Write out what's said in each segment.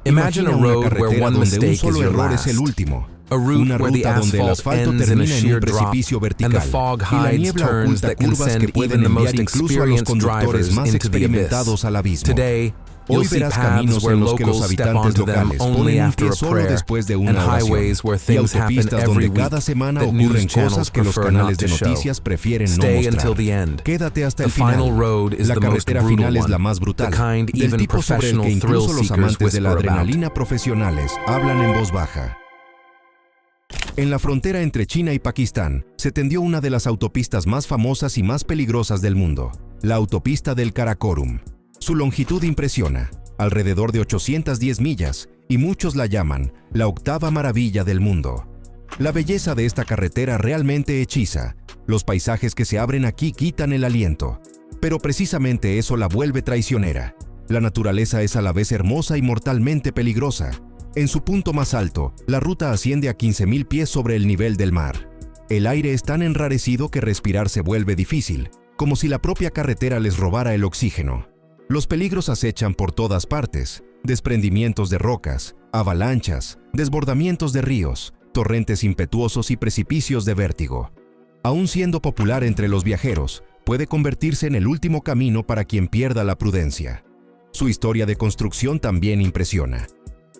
Imagine a Imagina una road where carretera one donde un mistake is solo your error es el last. último. A route Una where the ruta donde el asphalt asfalto ends in a termina en un sheer drop precipicio and the vertical fog y la hides niebla turns oculta that can curvas que send pueden even the enviar most incluso a los experienced conductores drivers más into the abyss. experimentados al abismo. Today, you'll Hoy see verás paths caminos where en los que los locals step habitantes onto them locales only ponen un after pie a solo prayer, después de and una oración, highways where y things happen autopistas every donde cada week semana that ocurren news channels cosas que los prefer canales not de to show. noticias prefieren no Stay until mostrar. the end. Quédate hasta The el final. final road is La the most carretera brutal final es la one, más the brutal, kind del even tipo sobre el professional que incluso thrill los seekers amantes de la whisper about. adrenalina profesionales hablan en voz baja. En la frontera entre China y Pakistán se tendió una de las autopistas más famosas y más peligrosas del mundo, la autopista del Karakorum. Su longitud impresiona, alrededor de 810 millas, y muchos la llaman la octava maravilla del mundo. La belleza de esta carretera realmente hechiza. Los paisajes que se abren aquí quitan el aliento. Pero precisamente eso la vuelve traicionera. La naturaleza es a la vez hermosa y mortalmente peligrosa. En su punto más alto, la ruta asciende a 15.000 pies sobre el nivel del mar. El aire es tan enrarecido que respirar se vuelve difícil, como si la propia carretera les robara el oxígeno. Los peligros acechan por todas partes: desprendimientos de rocas, avalanchas, desbordamientos de ríos, torrentes impetuosos y precipicios de vértigo. Aún siendo popular entre los viajeros, puede convertirse en el último camino para quien pierda la prudencia. Su historia de construcción también impresiona.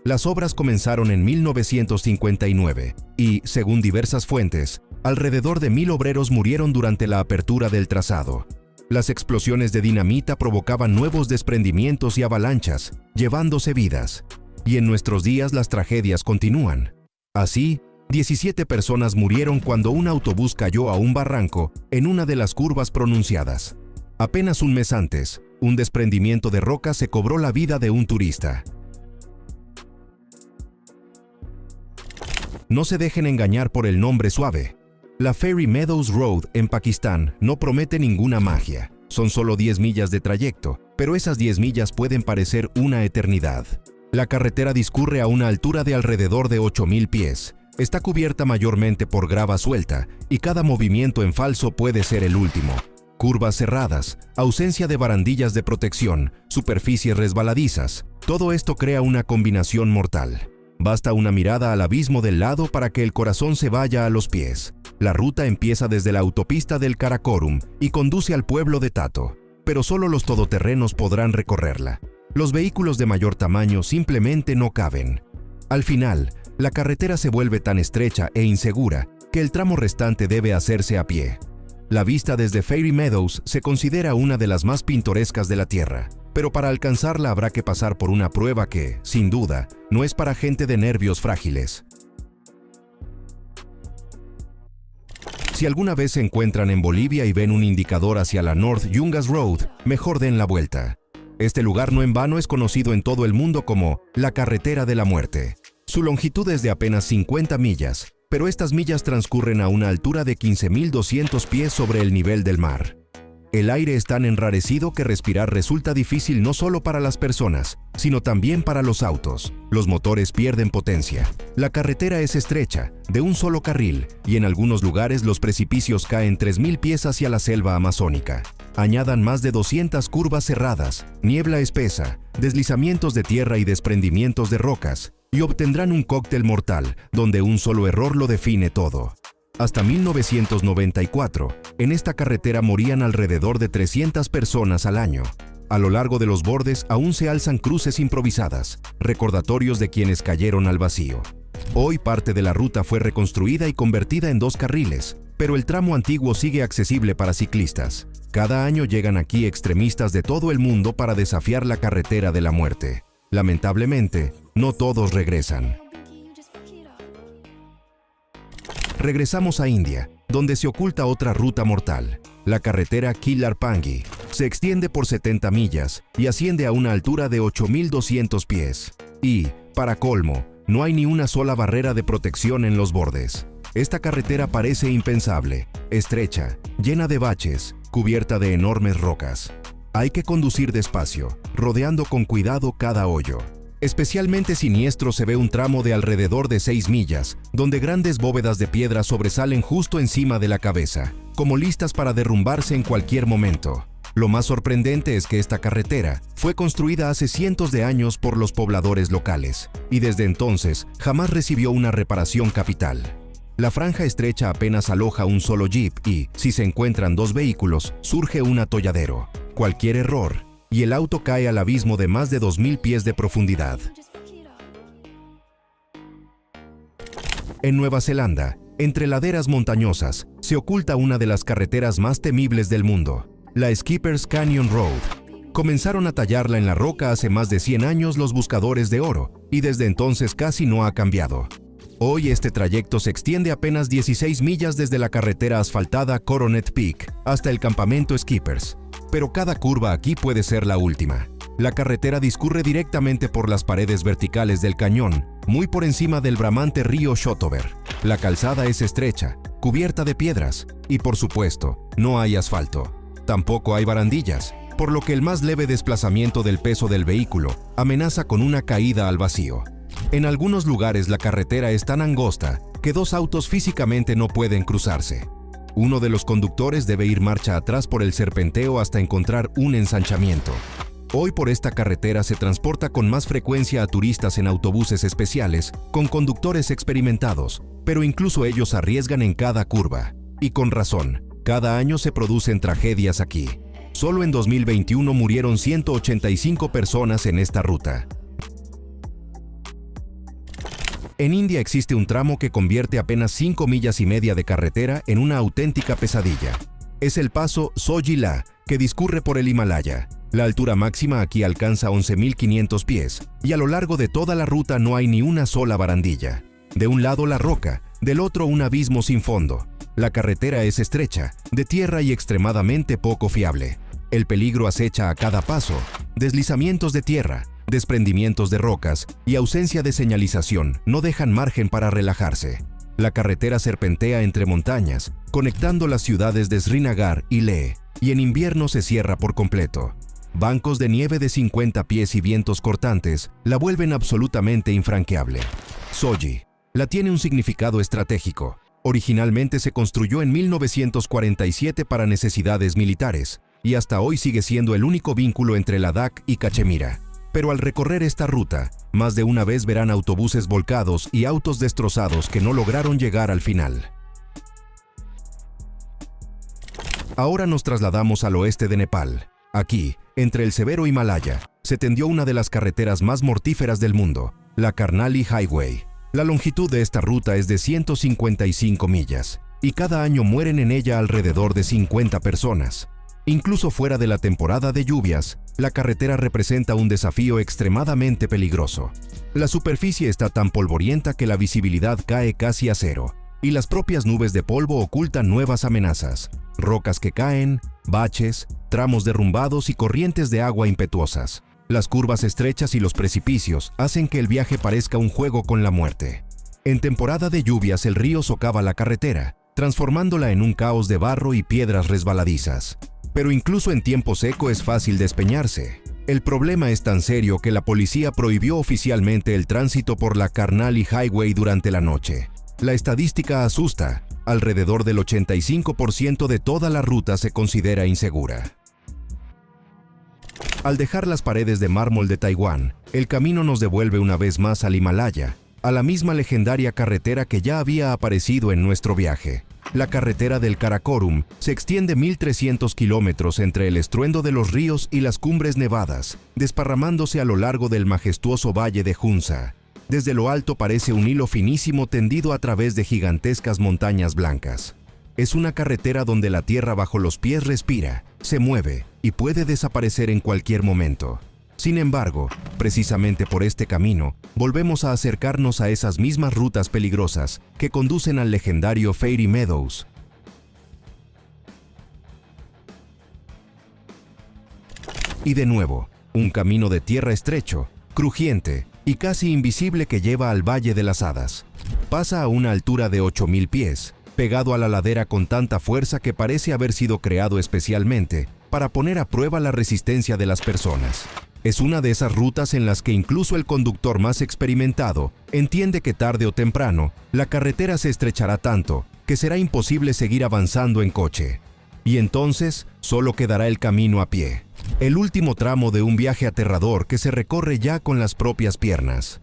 Las obras comenzaron en 1959 y, según diversas fuentes, alrededor de 1.000 obreros murieron durante la apertura del trazado. Las explosiones de dinamita provocaban nuevos desprendimientos y avalanchas, llevándose vidas. Y en nuestros días las tragedias continúan. Así, 17 personas murieron cuando un autobús cayó a un barranco en una de las curvas pronunciadas. Apenas un mes antes, un desprendimiento de roca se cobró la vida de un turista. No se dejen engañar por el nombre suave. La Fairy Meadows Road en Pakistán no promete ninguna magia. Son solo 10 millas de trayecto, pero esas 10 millas pueden parecer una eternidad. La carretera discurre a una altura de alrededor de 8.000 pies. Está cubierta mayormente por grava suelta, y cada movimiento en falso puede ser el último. Curvas cerradas, ausencia de barandillas de protección, superficies resbaladizas, todo esto crea una combinación mortal. Basta una mirada al abismo del lado para que el corazón se vaya a los pies. La ruta empieza desde la autopista del Karakorum y conduce al pueblo de Tato, pero solo los todoterrenos podrán recorrerla. Los vehículos de mayor tamaño simplemente no caben. Al final, la carretera se vuelve tan estrecha e insegura que el tramo restante debe hacerse a pie. La vista desde Fairy Meadows se considera una de las más pintorescas de la Tierra, pero para alcanzarla habrá que pasar por una prueba que, sin duda, no es para gente de nervios frágiles. Si alguna vez se encuentran en Bolivia y ven un indicador hacia la North Yungas Road, mejor den la vuelta. Este lugar no en vano es conocido en todo el mundo como la Carretera de la Muerte. Su longitud es de apenas 50 millas, pero estas millas transcurren a una altura de 15.200 pies sobre el nivel del mar. El aire es tan enrarecido que respirar resulta difícil no solo para las personas, sino también para los autos. Los motores pierden potencia. La carretera es estrecha, de un solo carril, y en algunos lugares los precipicios caen 3.000 pies hacia la selva amazónica. Añadan más de 200 curvas cerradas, niebla espesa, deslizamientos de tierra y desprendimientos de rocas, y obtendrán un cóctel mortal, donde un solo error lo define todo. Hasta 1994, en esta carretera morían alrededor de 300 personas al año. A lo largo de los bordes aún se alzan cruces improvisadas, recordatorios de quienes cayeron al vacío. Hoy parte de la ruta fue reconstruida y convertida en 2 carriles, pero el tramo antiguo sigue accesible para ciclistas. Cada año llegan aquí extremistas de todo el mundo para desafiar la carretera de la muerte. Lamentablemente, no todos regresan. Regresamos a India, donde se oculta otra ruta mortal. La carretera Killarpangi se extiende por 70 millas y asciende a una altura de 8.200 pies. Y, para colmo, no hay ni una sola barrera de protección en los bordes. Esta carretera parece impensable, estrecha, llena de baches, cubierta de enormes rocas. Hay que conducir despacio, rodeando con cuidado cada hoyo. Especialmente siniestro se ve un tramo de alrededor de 6 millas, donde grandes bóvedas de piedra sobresalen justo encima de la cabeza, como listas para derrumbarse en cualquier momento. Lo más sorprendente es que esta carretera fue construida hace cientos de años por los pobladores locales y desde entonces jamás recibió una reparación capital. La franja estrecha apenas aloja un solo jeep y, si se encuentran dos vehículos, surge un atolladero. Cualquier error y el auto cae al abismo de más de 2.000 pies de profundidad. En Nueva Zelanda, entre laderas montañosas, se oculta una de las carreteras más temibles del mundo, la Skipper's Canyon Road. Comenzaron a tallarla en la roca hace más de 100 años los buscadores de oro, y desde entonces casi no ha cambiado. Hoy este trayecto se extiende apenas 16 millas desde la carretera asfaltada Coronet Peak hasta el campamento Skippers. Pero cada curva aquí puede ser la última. La carretera discurre directamente por las paredes verticales del cañón, muy por encima del bramante río Shotover. La calzada es estrecha, cubierta de piedras, y por supuesto, no hay asfalto. Tampoco hay barandillas, por lo que el más leve desplazamiento del peso del vehículo amenaza con una caída al vacío. En algunos lugares la carretera es tan angosta que dos autos físicamente no pueden cruzarse. Uno de los conductores debe ir marcha atrás por el serpenteo hasta encontrar un ensanchamiento. Hoy por esta carretera se transporta con más frecuencia a turistas en autobuses especiales con conductores experimentados, pero incluso ellos arriesgan en cada curva. Y con razón, cada año se producen tragedias aquí. Solo en 2021 murieron 185 personas en esta ruta. En India existe un tramo que convierte apenas 5 millas y media de carretera en una auténtica pesadilla. Es el paso Soji-La, que discurre por el Himalaya. La altura máxima aquí alcanza 11.500 pies, y a lo largo de toda la ruta no hay ni una sola barandilla. De un lado la roca, del otro un abismo sin fondo. La carretera es estrecha, de tierra y extremadamente poco fiable. El peligro acecha a cada paso, deslizamientos de tierra, desprendimientos de rocas y ausencia de señalización no dejan margen para relajarse. La carretera serpentea entre montañas, conectando las ciudades de Srinagar y Leh, y en invierno se cierra por completo. Bancos de nieve de 50 pies y vientos cortantes la vuelven absolutamente infranqueable. Soji la tiene un significado estratégico. Originalmente se construyó en 1947 para necesidades militares, y hasta hoy sigue siendo el único vínculo entre Ladakh y Cachemira. Pero al recorrer esta ruta, más de una vez verán autobuses volcados y autos destrozados que no lograron llegar al final. Ahora nos trasladamos al oeste de Nepal. Aquí, entre el severo Himalaya, se tendió una de las carreteras más mortíferas del mundo, la Karnali Highway. La longitud de esta ruta es de 155 millas, y cada año mueren en ella alrededor de 50 personas. Incluso fuera de la temporada de lluvias, la carretera representa un desafío extremadamente peligroso. La superficie está tan polvorienta que la visibilidad cae casi a cero, y las propias nubes de polvo ocultan nuevas amenazas, rocas que caen, baches, tramos derrumbados y corrientes de agua impetuosas. Las curvas estrechas y los precipicios hacen que el viaje parezca un juego con la muerte. En temporada de lluvias el río socava la carretera, transformándola en un caos de barro y piedras resbaladizas. Pero incluso en tiempo seco es fácil despeñarse. El problema es tan serio que la policía prohibió oficialmente el tránsito por la Karnali Highway durante la noche. La estadística asusta. Alrededor del 85% de toda la ruta se considera insegura. Al dejar las paredes de mármol de Taiwán, el camino nos devuelve una vez más al Himalaya, a la misma legendaria carretera que ya había aparecido en nuestro viaje. La carretera del Karakorum se extiende 1.300 kilómetros entre el estruendo de los ríos y las cumbres nevadas, desparramándose a lo largo del majestuoso valle de Hunza. Desde lo alto parece un hilo finísimo tendido a través de gigantescas montañas blancas. Es una carretera donde la tierra bajo los pies respira, se mueve y puede desaparecer en cualquier momento. Sin embargo, precisamente por este camino, volvemos a acercarnos a esas mismas rutas peligrosas que conducen al legendario Fairy Meadows. Y de nuevo, un camino de tierra estrecho, crujiente y casi invisible que lleva al Valle de las Hadas. Pasa a una altura de 8.000 pies, pegado a la ladera con tanta fuerza que parece haber sido creado especialmente para poner a prueba la resistencia de las personas. Es una de esas rutas en las que incluso el conductor más experimentado entiende que tarde o temprano la carretera se estrechará tanto que será imposible seguir avanzando en coche. Y entonces solo quedará el camino a pie. El último tramo de un viaje aterrador que se recorre ya con las propias piernas.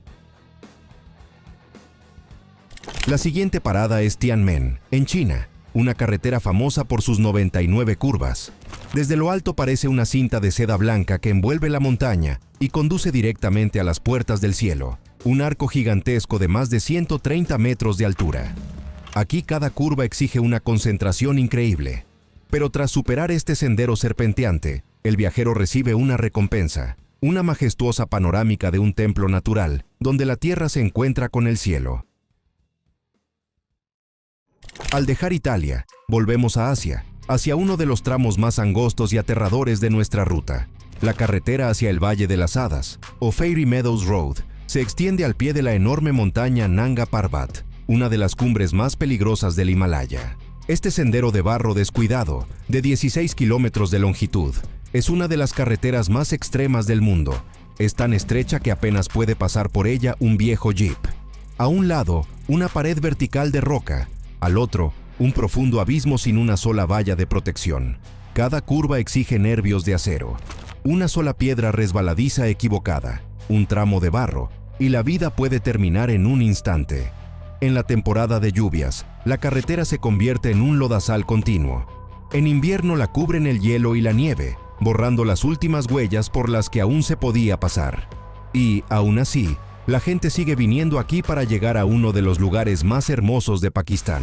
La siguiente parada es Tianmen, en China, una carretera famosa por sus 99 curvas. Desde lo alto parece una cinta de seda blanca que envuelve la montaña y conduce directamente a las puertas del cielo, un arco gigantesco de más de 130 metros de altura. Aquí cada curva exige una concentración increíble. Pero tras superar este sendero serpenteante, el viajero recibe una recompensa, una majestuosa panorámica de un templo natural, donde la tierra se encuentra con el cielo. Al dejar Italia, volvemos a Asia, hacia uno de los tramos más angostos y aterradores de nuestra ruta. La carretera hacia el Valle de las Hadas, o Fairy Meadows Road, se extiende al pie de la enorme montaña Nanga Parbat, una de las cumbres más peligrosas del Himalaya. Este sendero de barro descuidado, de 16 kilómetros de longitud, es una de las carreteras más extremas del mundo. Es tan estrecha que apenas puede pasar por ella un viejo jeep. A un lado, una pared vertical de roca. Al otro, un profundo abismo sin una sola valla de protección. Cada curva exige nervios de acero. Una sola piedra resbaladiza equivocada, un tramo de barro, y la vida puede terminar en un instante. En la temporada de lluvias, la carretera se convierte en un lodazal continuo. En invierno la cubren el hielo y la nieve, borrando las últimas huellas por las que aún se podía pasar. Y, aún así, la gente sigue viniendo aquí para llegar a uno de los lugares más hermosos de Pakistán.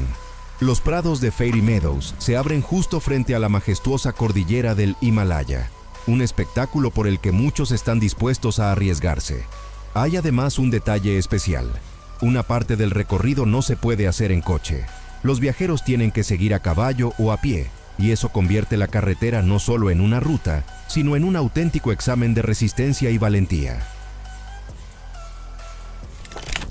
Los prados de Fairy Meadows se abren justo frente a la majestuosa cordillera del Himalaya, un espectáculo por el que muchos están dispuestos a arriesgarse. Hay además un detalle especial. Una parte del recorrido no se puede hacer en coche. Los viajeros tienen que seguir a caballo o a pie, y eso convierte la carretera no solo en una ruta, sino en un auténtico examen de resistencia y valentía.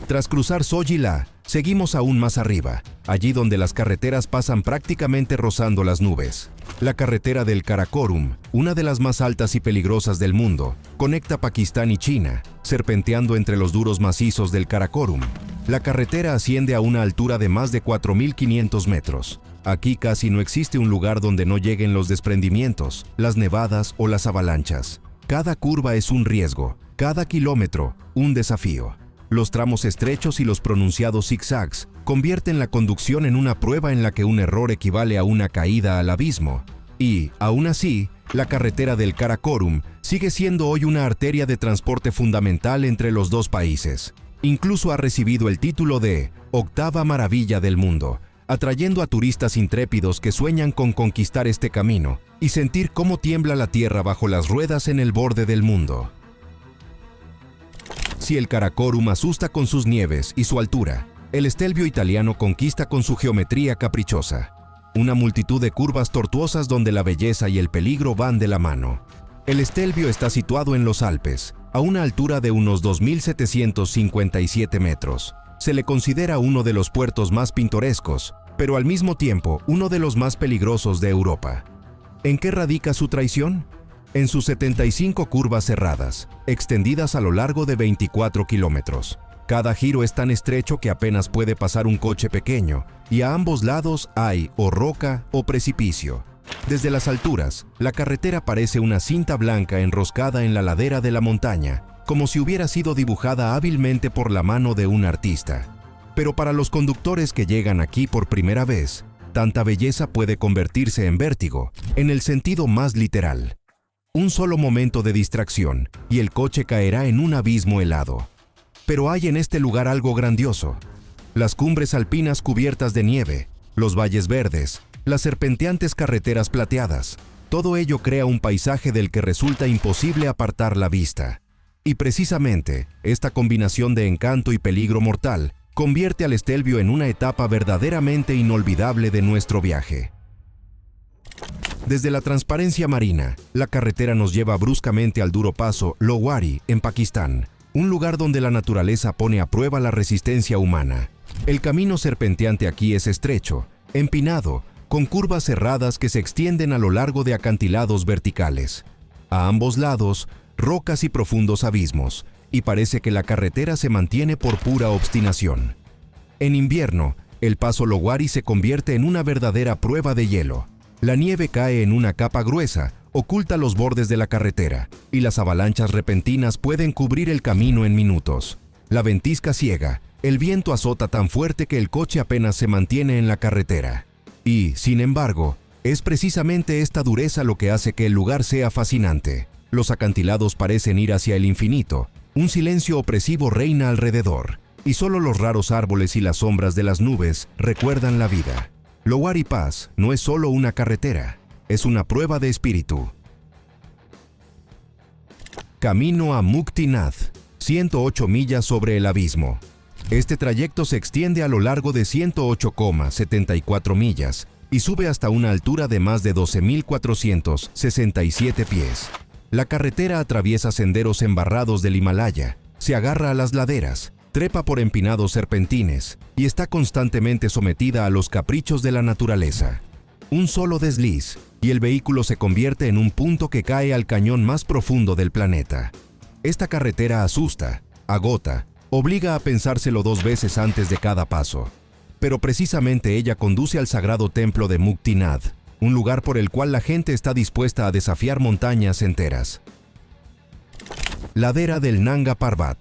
Tras cruzar Sojila, seguimos aún más arriba, allí donde las carreteras pasan prácticamente rozando las nubes. La carretera del Karakorum, una de las más altas y peligrosas del mundo, conecta Pakistán y China, serpenteando entre los duros macizos del Karakorum. La carretera asciende a una altura de más de 4.500 metros. Aquí casi no existe un lugar donde no lleguen los desprendimientos, las nevadas o las avalanchas. Cada curva es un riesgo, cada kilómetro un desafío. Los tramos estrechos y los pronunciados zigzags convierten la conducción en una prueba en la que un error equivale a una caída al abismo. Y, aún así, la carretera del Karakorum sigue siendo hoy una arteria de transporte fundamental entre los dos países. Incluso ha recibido el título de octava maravilla del mundo, atrayendo a turistas intrépidos que sueñan con conquistar este camino y sentir cómo tiembla la tierra bajo las ruedas en el borde del mundo. Si el Karakorum asusta con sus nieves y su altura, el Stelvio italiano conquista con su geometría caprichosa. Una multitud de curvas tortuosas donde la belleza y el peligro van de la mano. El Stelvio está situado en los Alpes, a una altura de unos 2.757 metros. Se le considera uno de los puertos más pintorescos, pero al mismo tiempo uno de los más peligrosos de Europa. ¿En qué radica su traición? En sus 75 curvas cerradas, extendidas a lo largo de 24 kilómetros. Cada giro es tan estrecho que apenas puede pasar un coche pequeño, y a ambos lados hay o roca o precipicio. Desde las alturas, la carretera parece una cinta blanca enroscada en la ladera de la montaña, como si hubiera sido dibujada hábilmente por la mano de un artista. Pero para los conductores que llegan aquí por primera vez, tanta belleza puede convertirse en vértigo, en el sentido más literal. Un solo momento de distracción y el coche caerá en un abismo helado. Pero hay en este lugar algo grandioso. Las cumbres alpinas cubiertas de nieve, los valles verdes, las serpenteantes carreteras plateadas, todo ello crea un paisaje del que resulta imposible apartar la vista. Y precisamente, esta combinación de encanto y peligro mortal convierte al Stelvio en una etapa verdaderamente inolvidable de nuestro viaje. Desde la transparencia marina, la carretera nos lleva bruscamente al duro paso Lowari, en Pakistán, un lugar donde la naturaleza pone a prueba la resistencia humana. El camino serpenteante aquí es estrecho, empinado, con curvas cerradas que se extienden a lo largo de acantilados verticales. A ambos lados, rocas y profundos abismos, y parece que la carretera se mantiene por pura obstinación. En invierno, el paso Lowari se convierte en una verdadera prueba de hielo. La nieve cae en una capa gruesa, oculta los bordes de la carretera, y las avalanchas repentinas pueden cubrir el camino en minutos. La ventisca ciega, el viento azota tan fuerte que el coche apenas se mantiene en la carretera. Y, sin embargo, es precisamente esta dureza lo que hace que el lugar sea fascinante. Los acantilados parecen ir hacia el infinito, un silencio opresivo reina alrededor, y solo los raros árboles y las sombras de las nubes recuerdan la vida. Lowari Pass no es solo una carretera, es una prueba de espíritu. Camino a Mukti Nath, 108 millas sobre el abismo. Este trayecto se extiende a lo largo de 108,74 millas y sube hasta una altura de más de 12.467 pies. La carretera atraviesa senderos embarrados del Himalaya, se agarra a las laderas, trepa por empinados serpentines y está constantemente sometida a los caprichos de la naturaleza. Un solo desliz y el vehículo se convierte en un punto que cae al cañón más profundo del planeta. Esta carretera asusta, agota, obliga a pensárselo 2 veces antes de cada paso. Pero precisamente ella conduce al sagrado templo de Mukti Nath, un lugar por el cual la gente está dispuesta a desafiar montañas enteras. Ladera del Nanga Parbat.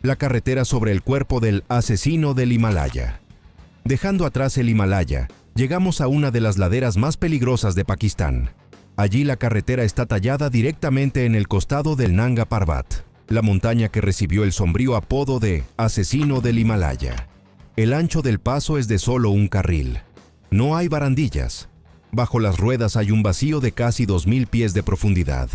La carretera sobre el cuerpo del asesino del Himalaya. Dejando atrás el Himalaya, llegamos a una de las laderas más peligrosas de Pakistán. Allí la carretera está tallada directamente en el costado del Nanga Parbat, la montaña que recibió el sombrío apodo de asesino del Himalaya. El ancho del paso es de solo un carril. No hay barandillas. Bajo las ruedas hay un vacío de casi 2.000 pies de profundidad.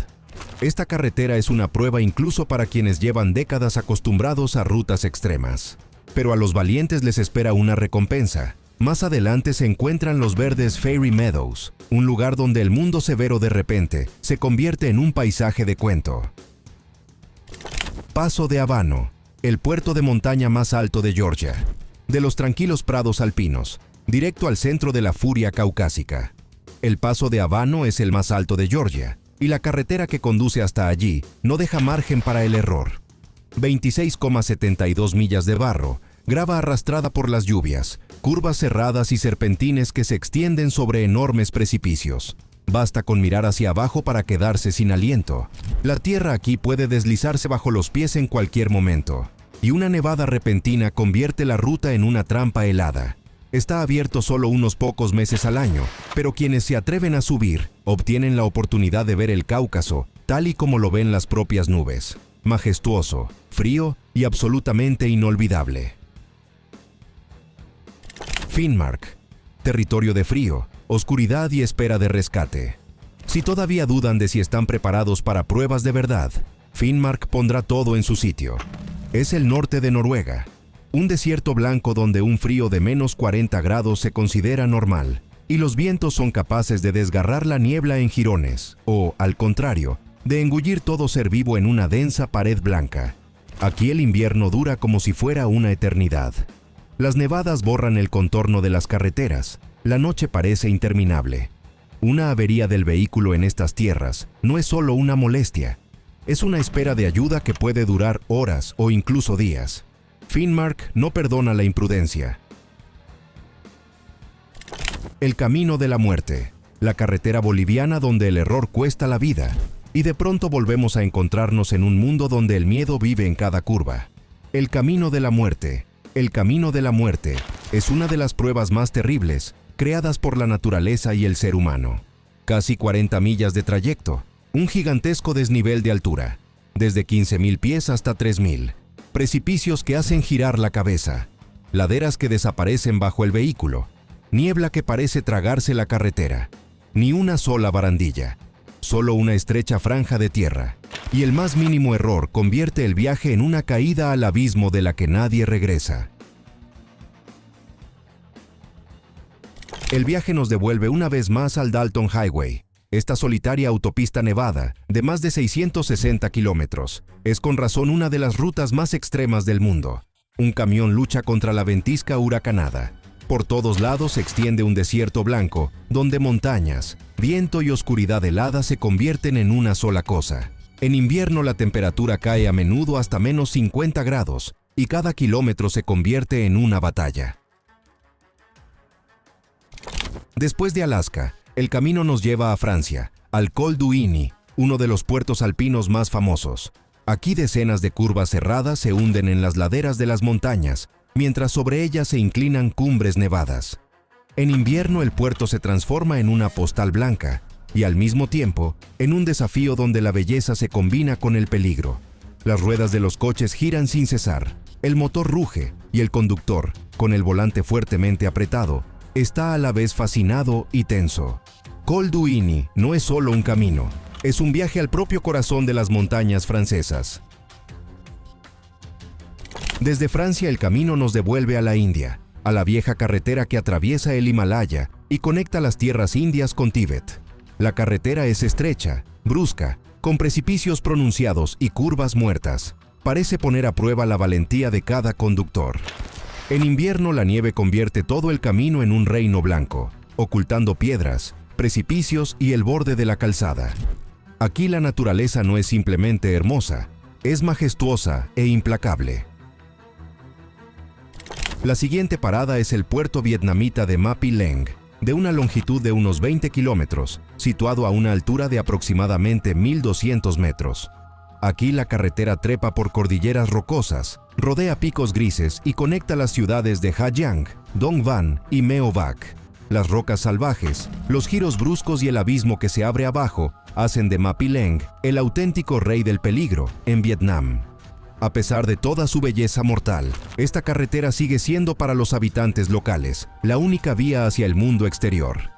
Esta carretera es una prueba incluso para quienes llevan décadas acostumbrados a rutas extremas. Pero a los valientes les espera una recompensa. Más adelante se encuentran los verdes Fairy Meadows, un lugar donde el mundo severo de repente se convierte en un paisaje de cuento. Paso de Habano, el puerto de montaña más alto de Georgia. De los tranquilos prados alpinos, directo al centro de la furia caucásica. El paso de Habano es el más alto de Georgia, y la carretera que conduce hasta allí no deja margen para el error. 26,72 millas de barro, grava arrastrada por las lluvias, curvas cerradas y serpentines que se extienden sobre enormes precipicios. Basta con mirar hacia abajo para quedarse sin aliento. La tierra aquí puede deslizarse bajo los pies en cualquier momento, y una nevada repentina convierte la ruta en una trampa helada. Está abierto solo unos pocos meses al año, pero quienes se atreven a subir obtienen la oportunidad de ver el Cáucaso tal y como lo ven las propias nubes. Majestuoso, frío y absolutamente inolvidable. Finnmark, territorio de frío, oscuridad y espera de rescate. Si todavía dudan de si están preparados para pruebas de verdad, Finnmark pondrá todo en su sitio. Es el norte de Noruega, un desierto blanco donde un frío de menos 40 grados se considera normal, y los vientos son capaces de desgarrar la niebla en jirones, o, al contrario, de engullir todo ser vivo en una densa pared blanca. Aquí el invierno dura como si fuera una eternidad. Las nevadas borran el contorno de las carreteras, la noche parece interminable. Una avería del vehículo en estas tierras no es solo una molestia, es una espera de ayuda que puede durar horas o incluso días. Finnmark no perdona la imprudencia. El camino de la muerte, la carretera boliviana donde el error cuesta la vida, y de pronto volvemos a encontrarnos en un mundo donde el miedo vive en cada curva. El camino de la muerte, es una de las pruebas más terribles creadas por la naturaleza y el ser humano. Casi 40 millas de trayecto, un gigantesco desnivel de altura, desde 15.000 pies hasta 3.000. Precipicios que hacen girar la cabeza, laderas que desaparecen bajo el vehículo, niebla que parece tragarse la carretera, ni una sola barandilla, solo una estrecha franja de tierra, y el más mínimo error convierte el viaje en una caída al abismo de la que nadie regresa. El viaje nos devuelve una vez más al Dalton Highway. Esta solitaria autopista nevada, de más de 660 kilómetros, es con razón una de las rutas más extremas del mundo. Un camión lucha contra la ventisca huracanada. Por todos lados se extiende un desierto blanco, donde montañas, viento y oscuridad helada se convierten en una sola cosa. En invierno la temperatura cae a menudo hasta menos 50 grados, y cada kilómetro se convierte en una batalla. Después de Alaska, El camino nos lleva a Francia, al Col du Ini, uno de los puertos alpinos más famosos. Aquí decenas de curvas cerradas se hunden en las laderas de las montañas, mientras sobre ellas se inclinan cumbres nevadas. En invierno el puerto se transforma en una postal blanca y al mismo tiempo en un desafío donde la belleza se combina con el peligro. Las ruedas de los coches giran sin cesar, el motor ruge y el conductor, con el volante fuertemente apretado, está a la vez fascinado y tenso. Col du Ini no es solo un camino, es un viaje al propio corazón de las montañas francesas. Desde Francia el camino nos devuelve a la India, a la vieja carretera que atraviesa el Himalaya y conecta las tierras indias con Tíbet. La carretera es estrecha, brusca, con precipicios pronunciados y curvas muertas. Parece poner a prueba la valentía de cada conductor. En invierno la nieve convierte todo el camino en un reino blanco, ocultando piedras, precipicios y el borde de la calzada. Aquí la naturaleza no es simplemente hermosa, es majestuosa e implacable. La siguiente parada es el puerto vietnamita de Ma Pi Leng, de una longitud de unos 20 kilómetros, situado a una altura de aproximadamente 1.200 metros. Aquí la carretera trepa por cordilleras rocosas, rodea picos grises y conecta las ciudades de Ha Giang, Dong Van y Meo Vac. Las rocas salvajes, los giros bruscos y el abismo que se abre abajo hacen de Ma Pi Leng el auténtico rey del peligro en Vietnam. A pesar de toda su belleza mortal, esta carretera sigue siendo para los habitantes locales la única vía hacia el mundo exterior.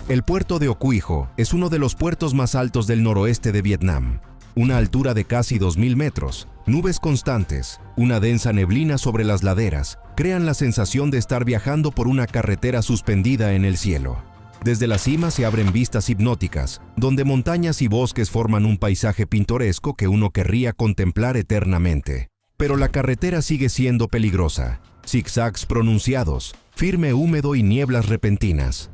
El puerto de Ô Quy Ho es uno de los puertos más altos del noroeste de Vietnam. Una altura de casi 2.000 metros, nubes constantes, una densa neblina sobre las laderas, crean la sensación de estar viajando por una carretera suspendida en el cielo. Desde la cima se abren vistas hipnóticas, donde montañas y bosques forman un paisaje pintoresco que uno querría contemplar eternamente. Pero la carretera sigue siendo peligrosa, zigzags pronunciados, firme húmedo y nieblas repentinas.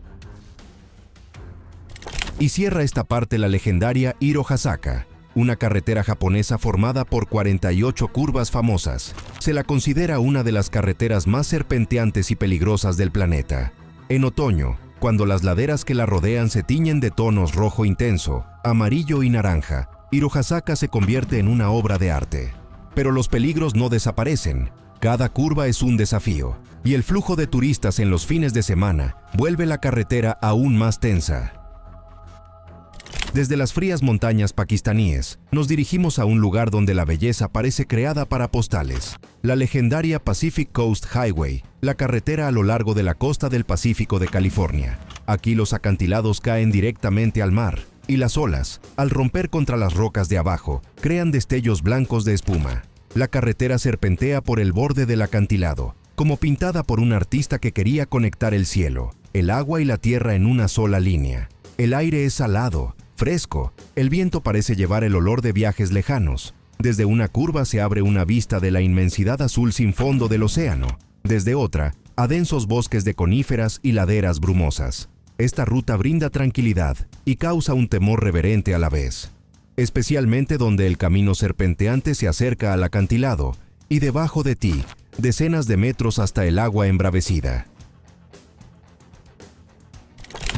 Y cierra esta parte la legendaria Hiro-Hasaka, una carretera japonesa formada por 48 curvas famosas. Se la considera una de las carreteras más serpenteantes y peligrosas del planeta. En otoño, cuando las laderas que la rodean se tiñen de tonos rojo intenso, amarillo y naranja, Hiro-Hasaka se convierte en una obra de arte. Pero los peligros no desaparecen. Cada curva es un desafío, y el flujo de turistas en los fines de semana vuelve la carretera aún más tensa. Desde las frías montañas pakistaníes, nos dirigimos a un lugar donde la belleza parece creada para postales. La legendaria Pacific Coast Highway, la carretera a lo largo de la costa del Pacífico de California. Aquí los acantilados caen directamente al mar, y las olas, al romper contra las rocas de abajo, crean destellos blancos de espuma. La carretera serpentea por el borde del acantilado, como pintada por un artista que quería conectar el cielo, el agua y la tierra en una sola línea. El aire es salado, fresco, el viento parece llevar el olor de viajes lejanos. Desde una curva se abre una vista de la inmensidad azul sin fondo del océano, desde otra, a densos bosques de coníferas y laderas brumosas. Esta ruta brinda tranquilidad y causa un temor reverente a la vez, especialmente donde el camino serpenteante se acerca al acantilado y debajo de ti, decenas de metros hasta el agua embravecida.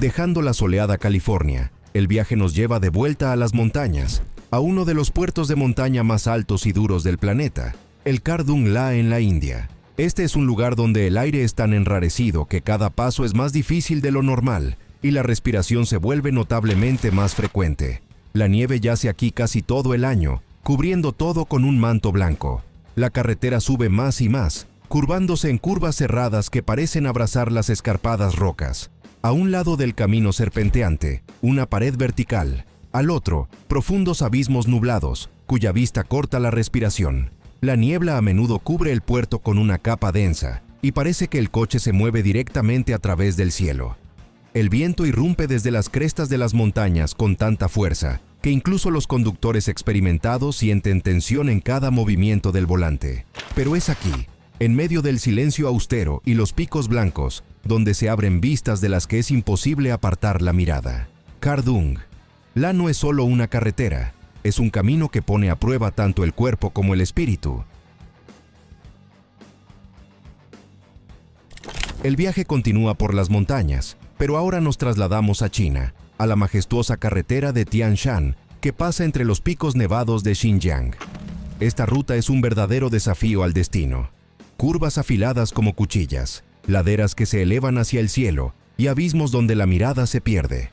Dejando la soleada California, el viaje nos lleva de vuelta a las montañas, a uno de los puertos de montaña más altos y duros del planeta, el Khardung La en la India. Este es un lugar donde el aire es tan enrarecido que cada paso es más difícil de lo normal y la respiración se vuelve notablemente más frecuente. La nieve yace aquí casi todo el año, cubriendo todo con un manto blanco. La carretera sube más y más, curvándose en curvas cerradas que parecen abrazar las escarpadas rocas. A un lado del camino serpenteante, una pared vertical. Al otro, profundos abismos nublados, cuya vista corta la respiración. La niebla a menudo cubre el puerto con una capa densa, y parece que el coche se mueve directamente a través del cielo. El viento irrumpe desde las crestas de las montañas con tanta fuerza, que incluso los conductores experimentados sienten tensión en cada movimiento del volante. Pero es aquí, en medio del silencio austero y los picos blancos, donde se abren vistas de las que es imposible apartar la mirada. Khardung La no es solo una carretera, es un camino que pone a prueba tanto el cuerpo como el espíritu. El viaje continúa por las montañas, pero ahora nos trasladamos a China, a la majestuosa carretera de Tian Shan, que pasa entre los picos nevados de Xinjiang. Esta ruta es un verdadero desafío al destino. Curvas afiladas como cuchillas, laderas que se elevan hacia el cielo y abismos donde la mirada se pierde.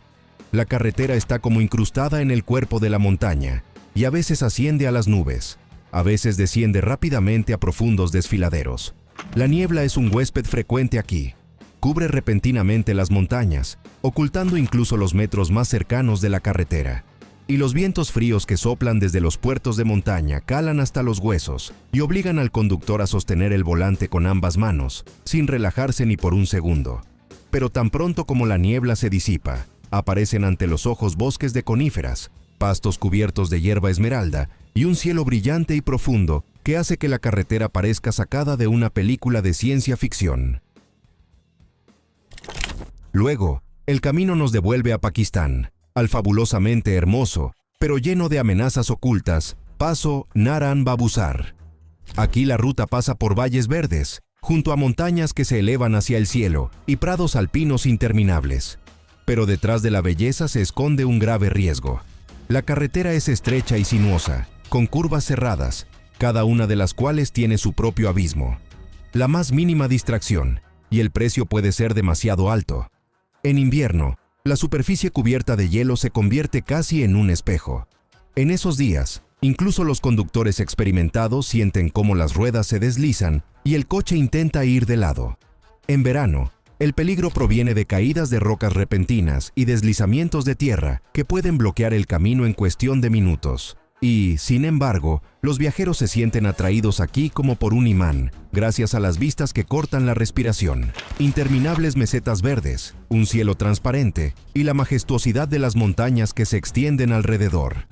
La carretera está como incrustada en el cuerpo de la montaña y a veces asciende a las nubes, a veces desciende rápidamente a profundos desfiladeros. La niebla es un huésped frecuente aquí. Cubre repentinamente las montañas, ocultando incluso los metros más cercanos de la carretera. Y los vientos fríos que soplan desde los puertos de montaña calan hasta los huesos y obligan al conductor a sostener el volante con ambas manos, sin relajarse ni por un segundo. Pero tan pronto como la niebla se disipa, aparecen ante los ojos bosques de coníferas, pastos cubiertos de hierba esmeralda y un cielo brillante y profundo que hace que la carretera parezca sacada de una película de ciencia ficción. Luego, el camino nos devuelve a Pakistán, al fabulosamente hermoso, pero lleno de amenazas ocultas, paso Naran Babusar. Aquí la ruta pasa por valles verdes, junto a montañas que se elevan hacia el cielo y prados alpinos interminables. Pero detrás de la belleza se esconde un grave riesgo. La carretera es estrecha y sinuosa, con curvas cerradas, cada una de las cuales tiene su propio abismo. La más mínima distracción, y el precio puede ser demasiado alto. En invierno, la superficie cubierta de hielo se convierte casi en un espejo. En esos días, incluso los conductores experimentados sienten cómo las ruedas se deslizan y el coche intenta ir de lado. En verano, el peligro proviene de caídas de rocas repentinas y deslizamientos de tierra que pueden bloquear el camino en cuestión de minutos. Y, sin embargo, los viajeros se sienten atraídos aquí como por un imán, gracias a las vistas que cortan la respiración. Interminables mesetas verdes, un cielo transparente y la majestuosidad de las montañas que se extienden alrededor.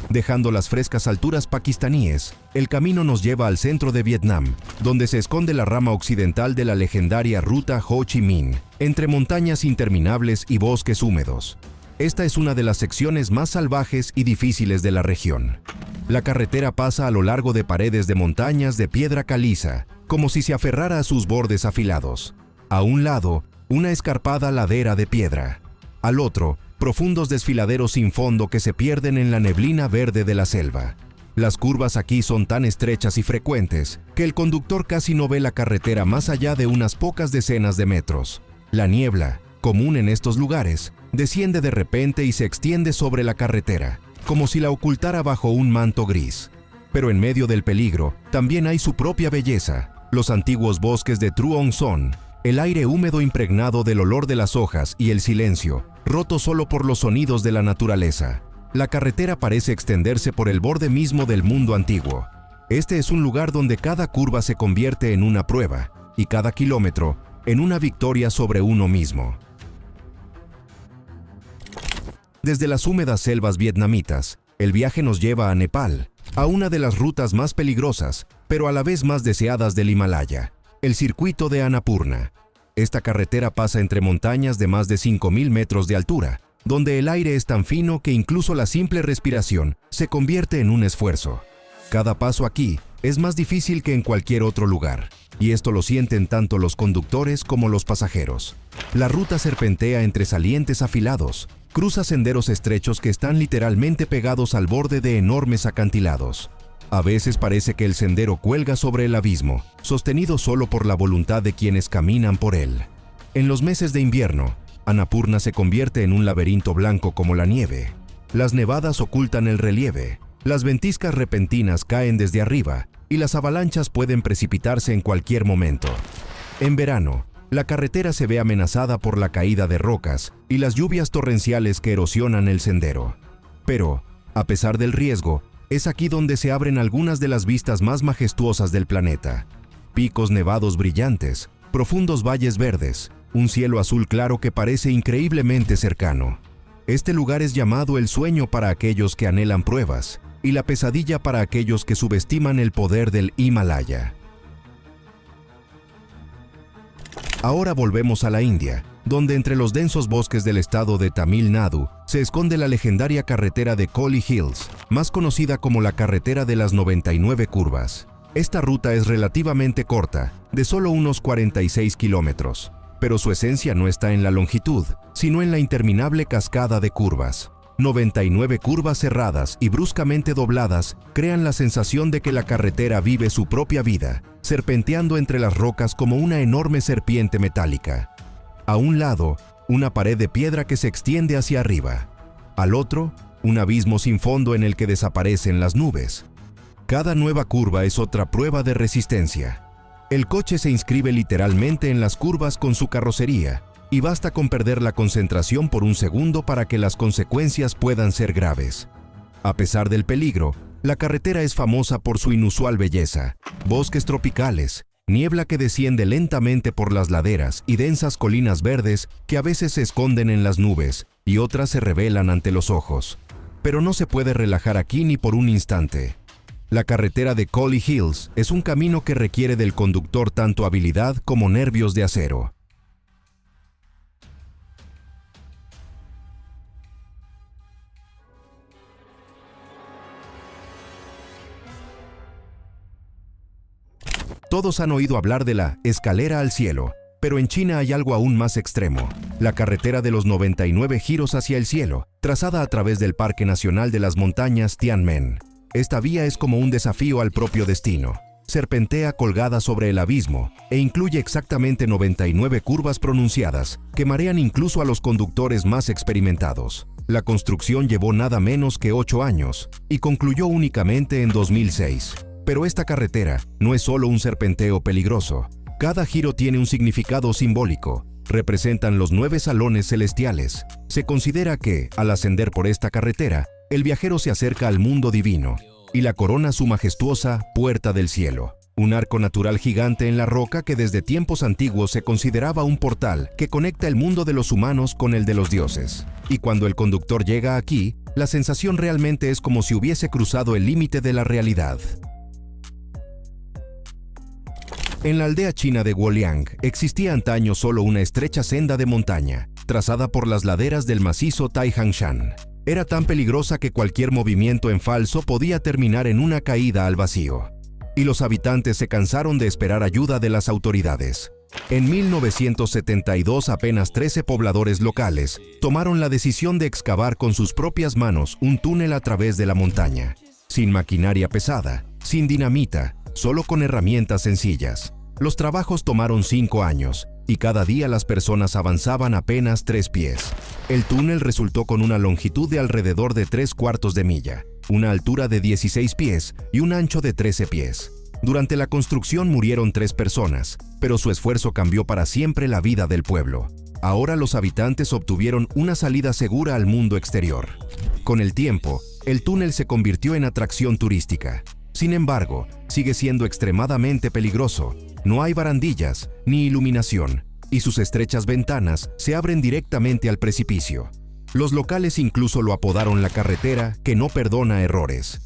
Dejando las frescas alturas pakistaníes, el camino nos lleva al centro de Vietnam, donde se esconde la rama occidental de la legendaria ruta Ho Chi Minh, entre montañas interminables y bosques húmedos. Esta es una de las secciones más salvajes y difíciles de la región. La carretera pasa a lo largo de paredes de montañas de piedra caliza, como si se aferrara a sus bordes afilados. A un lado, una escarpada ladera de piedra. Al otro, profundos desfiladeros sin fondo que se pierden en la neblina verde de la selva. Las curvas aquí son tan estrechas y frecuentes que el conductor casi no ve la carretera más allá de unas pocas decenas de metros. La niebla, común en estos lugares, desciende de repente y se extiende sobre la carretera, como si la ocultara bajo un manto gris. Pero en medio del peligro, también hay su propia belleza, los antiguos bosques de Truong Son, el aire húmedo impregnado del olor de las hojas y el silencio, roto solo por los sonidos de la naturaleza. La carretera parece extenderse por el borde mismo del mundo antiguo. Este es un lugar donde cada curva se convierte en una prueba, y cada kilómetro en una victoria sobre uno mismo. Desde las húmedas selvas vietnamitas, el viaje nos lleva a Nepal, a una de las rutas más peligrosas, pero a la vez más deseadas del Himalaya, el circuito de Annapurna. Esta carretera pasa entre montañas de más de 5.000 metros de altura, donde el aire es tan fino que incluso la simple respiración se convierte en un esfuerzo. Cada paso aquí es más difícil que en cualquier otro lugar, y esto lo sienten tanto los conductores como los pasajeros. La ruta serpentea entre salientes afilados, cruza senderos estrechos que están literalmente pegados al borde de enormes acantilados. A veces parece que el sendero cuelga sobre el abismo, sostenido solo por la voluntad de quienes caminan por él. En los meses de invierno, Annapurna se convierte en un laberinto blanco como la nieve. Las nevadas ocultan el relieve, las ventiscas repentinas caen desde arriba y las avalanchas pueden precipitarse en cualquier momento. En verano, la carretera se ve amenazada por la caída de rocas y las lluvias torrenciales que erosionan el sendero. Pero, a pesar del riesgo, es aquí donde se abren algunas de las vistas más majestuosas del planeta. Picos nevados brillantes, profundos valles verdes, un cielo azul claro que parece increíblemente cercano. Este lugar es llamado el sueño para aquellos que anhelan pruebas y la pesadilla para aquellos que subestiman el poder del Himalaya. Ahora volvemos a la India, donde entre los densos bosques del estado de Tamil Nadu se esconde la legendaria carretera de Collie Hills, más conocida como la carretera de las 99 curvas. Esta ruta es relativamente corta, de solo unos 46 kilómetros, pero su esencia no está en la longitud, sino en la interminable cascada de curvas. 99 curvas cerradas y bruscamente dobladas crean la sensación de que la carretera vive su propia vida, serpenteando entre las rocas como una enorme serpiente metálica. A un lado, una pared de piedra que se extiende hacia arriba. Al otro, un abismo sin fondo en el que desaparecen las nubes. Cada nueva curva es otra prueba de resistencia. El coche se inscribe literalmente en las curvas con su carrocería, y basta con perder la concentración por un segundo para que las consecuencias puedan ser graves. A pesar del peligro, la carretera es famosa por su inusual belleza: bosques tropicales, niebla que desciende lentamente por las laderas y densas colinas verdes que a veces se esconden en las nubes y otras se revelan ante los ojos. Pero no se puede relajar aquí ni por un instante. La carretera de Collie Hills es un camino que requiere del conductor tanto habilidad como nervios de acero. Todos han oído hablar de la escalera al cielo, pero en China hay algo aún más extremo: la carretera de los 99 giros hacia el cielo, trazada a través del Parque Nacional de las Montañas Tianmen. Esta vía es como un desafío al propio destino. Serpentea colgada sobre el abismo e incluye exactamente 99 curvas pronunciadas que marean incluso a los conductores más experimentados. La construcción llevó nada menos que 8 años y concluyó únicamente en 2006. Pero esta carretera no es solo un serpenteo peligroso. Cada giro tiene un significado simbólico. Representan los 9 salones celestiales. Se considera que, al ascender por esta carretera, el viajero se acerca al mundo divino y la corona su majestuosa Puerta del Cielo, un arco natural gigante en la roca que desde tiempos antiguos se consideraba un portal que conecta el mundo de los humanos con el de los dioses. Y cuando el conductor llega aquí, la sensación realmente es como si hubiese cruzado el límite de la realidad. En la aldea china de Guoliang existía antaño solo una estrecha senda de montaña, trazada por las laderas del macizo Taihangshan. Era tan peligrosa que cualquier movimiento en falso podía terminar en una caída al vacío. Y los habitantes se cansaron de esperar ayuda de las autoridades. En 1972, apenas 13 pobladores locales tomaron la decisión de excavar con sus propias manos un túnel a través de la montaña, sin maquinaria pesada, sin dinamita, solo con herramientas sencillas. Los trabajos tomaron 5 años, y cada día las personas avanzaban apenas 3 pies. El túnel resultó con una longitud de alrededor de 3/4 de milla, una altura de 16 pies y un ancho de 13 pies. Durante la construcción murieron 3 personas, pero su esfuerzo cambió para siempre la vida del pueblo. Ahora los habitantes obtuvieron una salida segura al mundo exterior. Con el tiempo, el túnel se convirtió en atracción turística. Sin embargo, sigue siendo extremadamente peligroso. No hay barandillas ni iluminación, y sus estrechas ventanas se abren directamente al precipicio. Los locales incluso lo apodaron la carretera que no perdona errores.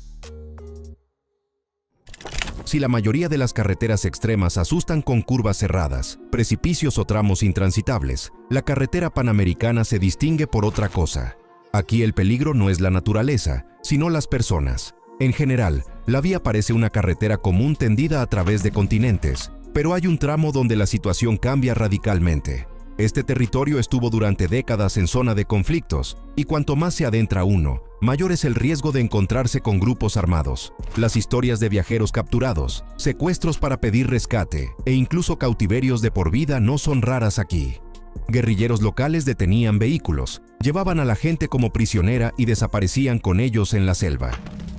Si la mayoría de las carreteras extremas asustan con curvas cerradas, precipicios o tramos intransitables, la carretera panamericana se distingue por otra cosa. Aquí el peligro no es la naturaleza, sino las personas. En general, la vía parece una carretera común tendida a través de continentes, pero hay un tramo donde la situación cambia radicalmente. Este territorio estuvo durante décadas en zona de conflictos, y cuanto más se adentra uno, mayor es el riesgo de encontrarse con grupos armados. Las historias de viajeros capturados, secuestros para pedir rescate e incluso cautiverios de por vida no son raras aquí. Guerrilleros locales detenían vehículos, llevaban a la gente como prisionera y desaparecían con ellos en la selva.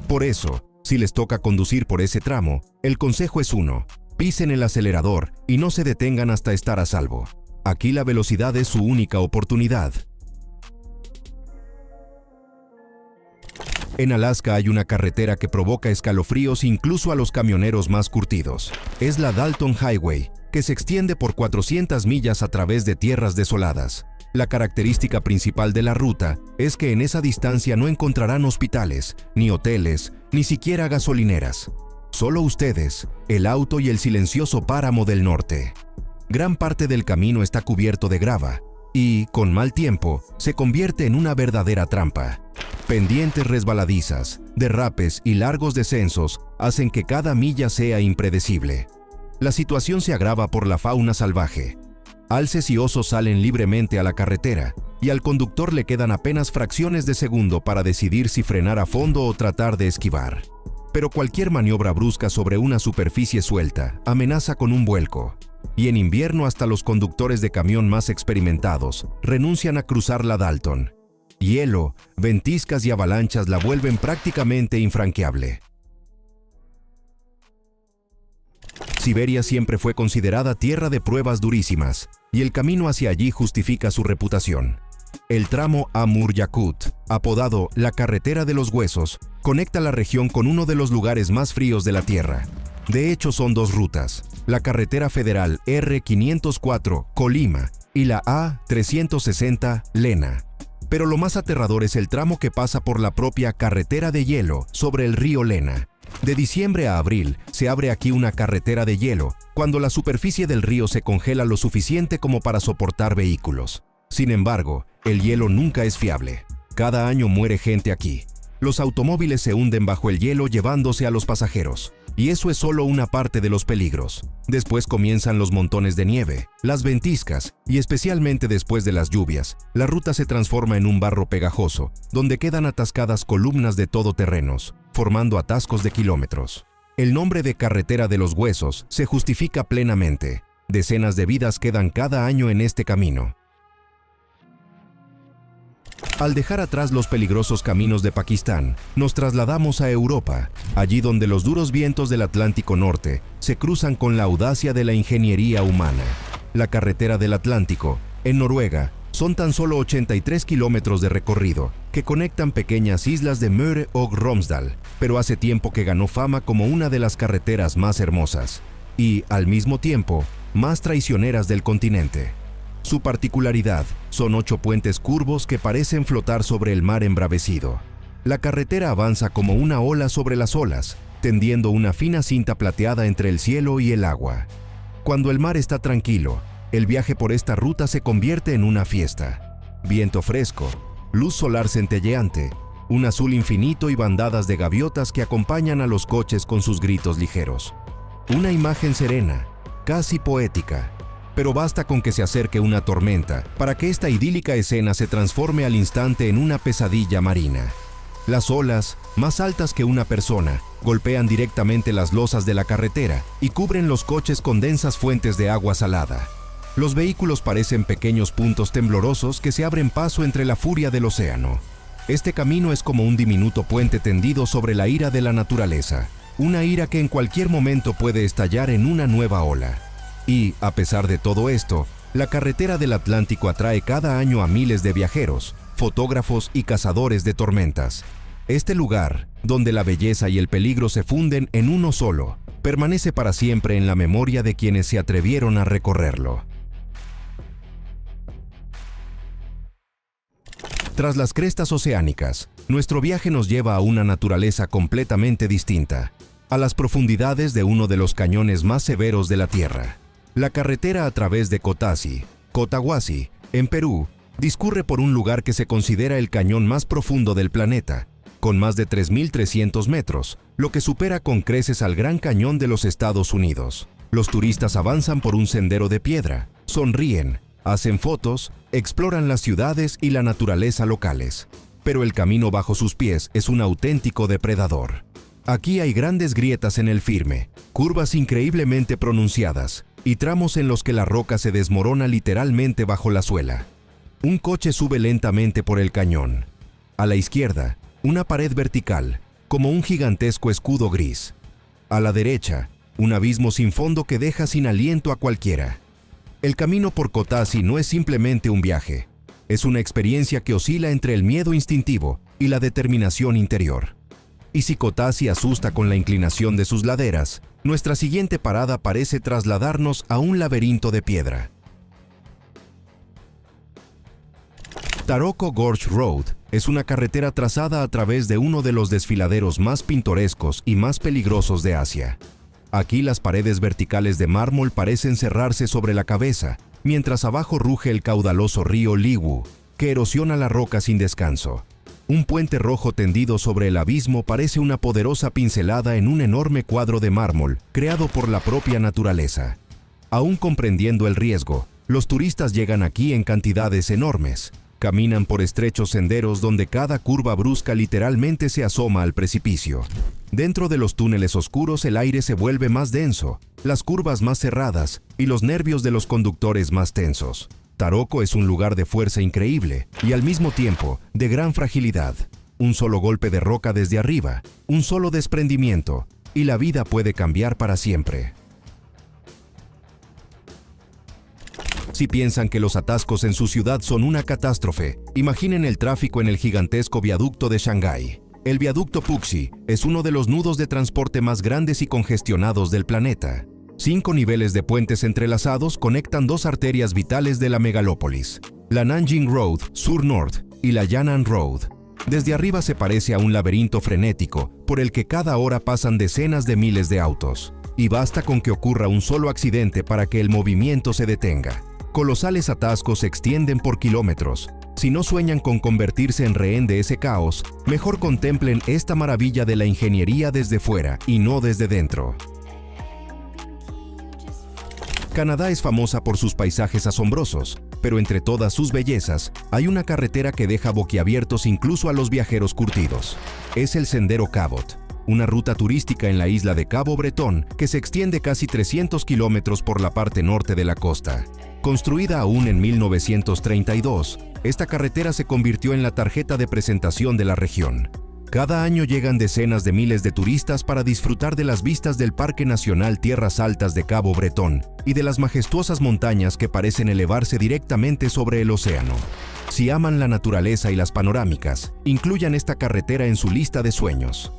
Por eso, si les toca conducir por ese tramo, el consejo es uno: pisen el acelerador y no se detengan hasta estar a salvo. Aquí la velocidad es su única oportunidad. En Alaska hay una carretera que provoca escalofríos incluso a los camioneros más curtidos. Es la Dalton Highway, que se extiende por 400 millas a través de tierras desoladas. La característica principal de la ruta es que en esa distancia no encontrarán hospitales, ni hoteles, ni siquiera gasolineras. Solo ustedes, el auto y el silencioso páramo del norte. Gran parte del camino está cubierto de grava y, con mal tiempo, se convierte en una verdadera trampa. Pendientes resbaladizas, derrapes y largos descensos hacen que cada milla sea impredecible. La situación se agrava por la fauna salvaje. Alces y osos salen libremente a la carretera y al conductor le quedan apenas fracciones de segundo para decidir si frenar a fondo o tratar de esquivar. Pero cualquier maniobra brusca sobre una superficie suelta amenaza con un vuelco. Y en invierno hasta los conductores de camión más experimentados renuncian a cruzar la Dalton. Hielo, ventiscas y avalanchas la vuelven prácticamente infranqueable. Siberia siempre fue considerada tierra de pruebas durísimas, y el camino hacia allí justifica su reputación. El tramo Amur-Yakut, apodado la Carretera de los Huesos, conecta la región con uno de los lugares más fríos de la Tierra. De hecho, son dos rutas, la carretera federal R504 Colima y la A360 Lena. Pero lo más aterrador es el tramo que pasa por la propia carretera de hielo sobre el río Lena. De diciembre a abril se abre aquí una carretera de hielo, cuando la superficie del río se congela lo suficiente como para soportar vehículos. Sin embargo, el hielo nunca es fiable. Cada año muere gente aquí. Los automóviles se hunden bajo el hielo llevándose a los pasajeros. Y eso es solo una parte de los peligros. Después comienzan los montones de nieve, las ventiscas y especialmente después de las lluvias, la ruta se transforma en un barro pegajoso, donde quedan atascadas columnas de todoterrenos, formando atascos de kilómetros. El nombre de Carretera de los Huesos se justifica plenamente. Decenas de vidas quedan cada año en este camino. Al dejar atrás los peligrosos caminos de Pakistán, nos trasladamos a Europa, allí donde los duros vientos del Atlántico Norte se cruzan con la audacia de la ingeniería humana. La carretera del Atlántico, en Noruega, son tan solo 83 kilómetros de recorrido, que conectan pequeñas islas de Møre og Romsdal, pero hace tiempo que ganó fama como una de las carreteras más hermosas y, al mismo tiempo, más traicioneras del continente. Su particularidad son 8 puentes curvos que parecen flotar sobre el mar embravecido. La carretera avanza como una ola sobre las olas, tendiendo una fina cinta plateada entre el cielo y el agua. Cuando el mar está tranquilo, el viaje por esta ruta se convierte en una fiesta. Viento fresco, luz solar centelleante, un azul infinito y bandadas de gaviotas que acompañan a los coches con sus gritos ligeros. Una imagen serena, casi poética. Pero basta con que se acerque una tormenta para que esta idílica escena se transforme al instante en una pesadilla marina. Las olas, más altas que una persona, golpean directamente las losas de la carretera y cubren los coches con densas fuentes de agua salada. Los vehículos parecen pequeños puntos temblorosos que se abren paso entre la furia del océano. Este camino es como un diminuto puente tendido sobre la ira de la naturaleza, una ira que en cualquier momento puede estallar en una nueva ola. Y, a pesar de todo esto, la carretera del Atlántico atrae cada año a miles de viajeros, fotógrafos y cazadores de tormentas. Este lugar, donde la belleza y el peligro se funden en uno solo, permanece para siempre en la memoria de quienes se atrevieron a recorrerlo. Tras las crestas oceánicas, nuestro viaje nos lleva a una naturaleza completamente distinta, a las profundidades de uno de los cañones más severos de la Tierra. La carretera a través de Cotahuasi, en Perú, discurre por un lugar que se considera el cañón más profundo del planeta, con más de 3.300 metros, lo que supera con creces al Gran Cañón de los Estados Unidos. Los turistas avanzan por un sendero de piedra, sonríen, hacen fotos, exploran las ciudades y la naturaleza locales. Pero el camino bajo sus pies es un auténtico depredador. Aquí hay grandes grietas en el firme, curvas increíblemente pronunciadas, y tramos en los que la roca se desmorona literalmente bajo la suela. Un coche sube lentamente por el cañón. A la izquierda, una pared vertical, como un gigantesco escudo gris. A la derecha, un abismo sin fondo que deja sin aliento a cualquiera. El camino por Cotahuasi no es simplemente un viaje. Es una experiencia que oscila entre el miedo instintivo y la determinación interior. Y si Cotahuasi asusta con la inclinación de sus laderas, nuestra siguiente parada parece trasladarnos a un laberinto de piedra. Taroko Gorge Road es una carretera trazada a través de uno de los desfiladeros más pintorescos y más peligrosos de Asia. Aquí las paredes verticales de mármol parecen cerrarse sobre la cabeza, mientras abajo ruge el caudaloso río Liwu, que erosiona la roca sin descanso. Un puente rojo tendido sobre el abismo parece una poderosa pincelada en un enorme cuadro de mármol creado por la propia naturaleza. Aún comprendiendo el riesgo, los turistas llegan aquí en cantidades enormes. Caminan por estrechos senderos donde cada curva brusca literalmente se asoma al precipicio. Dentro de los túneles oscuros el aire se vuelve más denso, las curvas más cerradas y los nervios de los conductores más tensos. Taroko es un lugar de fuerza increíble y al mismo tiempo de gran fragilidad. Un solo golpe de roca desde arriba, un solo desprendimiento, y la vida puede cambiar para siempre. Si piensan que los atascos en su ciudad son una catástrofe, imaginen el tráfico en el gigantesco viaducto de Shanghái. El viaducto Puxi es uno de los nudos de transporte más grandes y congestionados del planeta. 5 niveles de puentes entrelazados conectan 2 arterias vitales de la megalópolis, la Nanjing Road Sur-North y la Yan'an Road. Desde arriba se parece a un laberinto frenético por el que cada hora pasan decenas de miles de autos. Y basta con que ocurra un solo accidente para que el movimiento se detenga. Colosales atascos se extienden por kilómetros. Si no sueñan con convertirse en rehén de ese caos, mejor contemplen esta maravilla de la ingeniería desde fuera y no desde dentro. Canadá es famosa por sus paisajes asombrosos, pero entre todas sus bellezas, hay una carretera que deja boquiabiertos incluso a los viajeros curtidos. Es el Sendero Cabot, una ruta turística en la isla de Cabo Bretón que se extiende casi 300 kilómetros por la parte norte de la costa. Construida aún en 1932, esta carretera se convirtió en la tarjeta de presentación de la región. Cada año llegan decenas de miles de turistas para disfrutar de las vistas del Parque Nacional Tierras Altas de Cabo Bretón y de las majestuosas montañas que parecen elevarse directamente sobre el océano. Si aman la naturaleza y las panorámicas, incluyan esta carretera en su lista de sueños.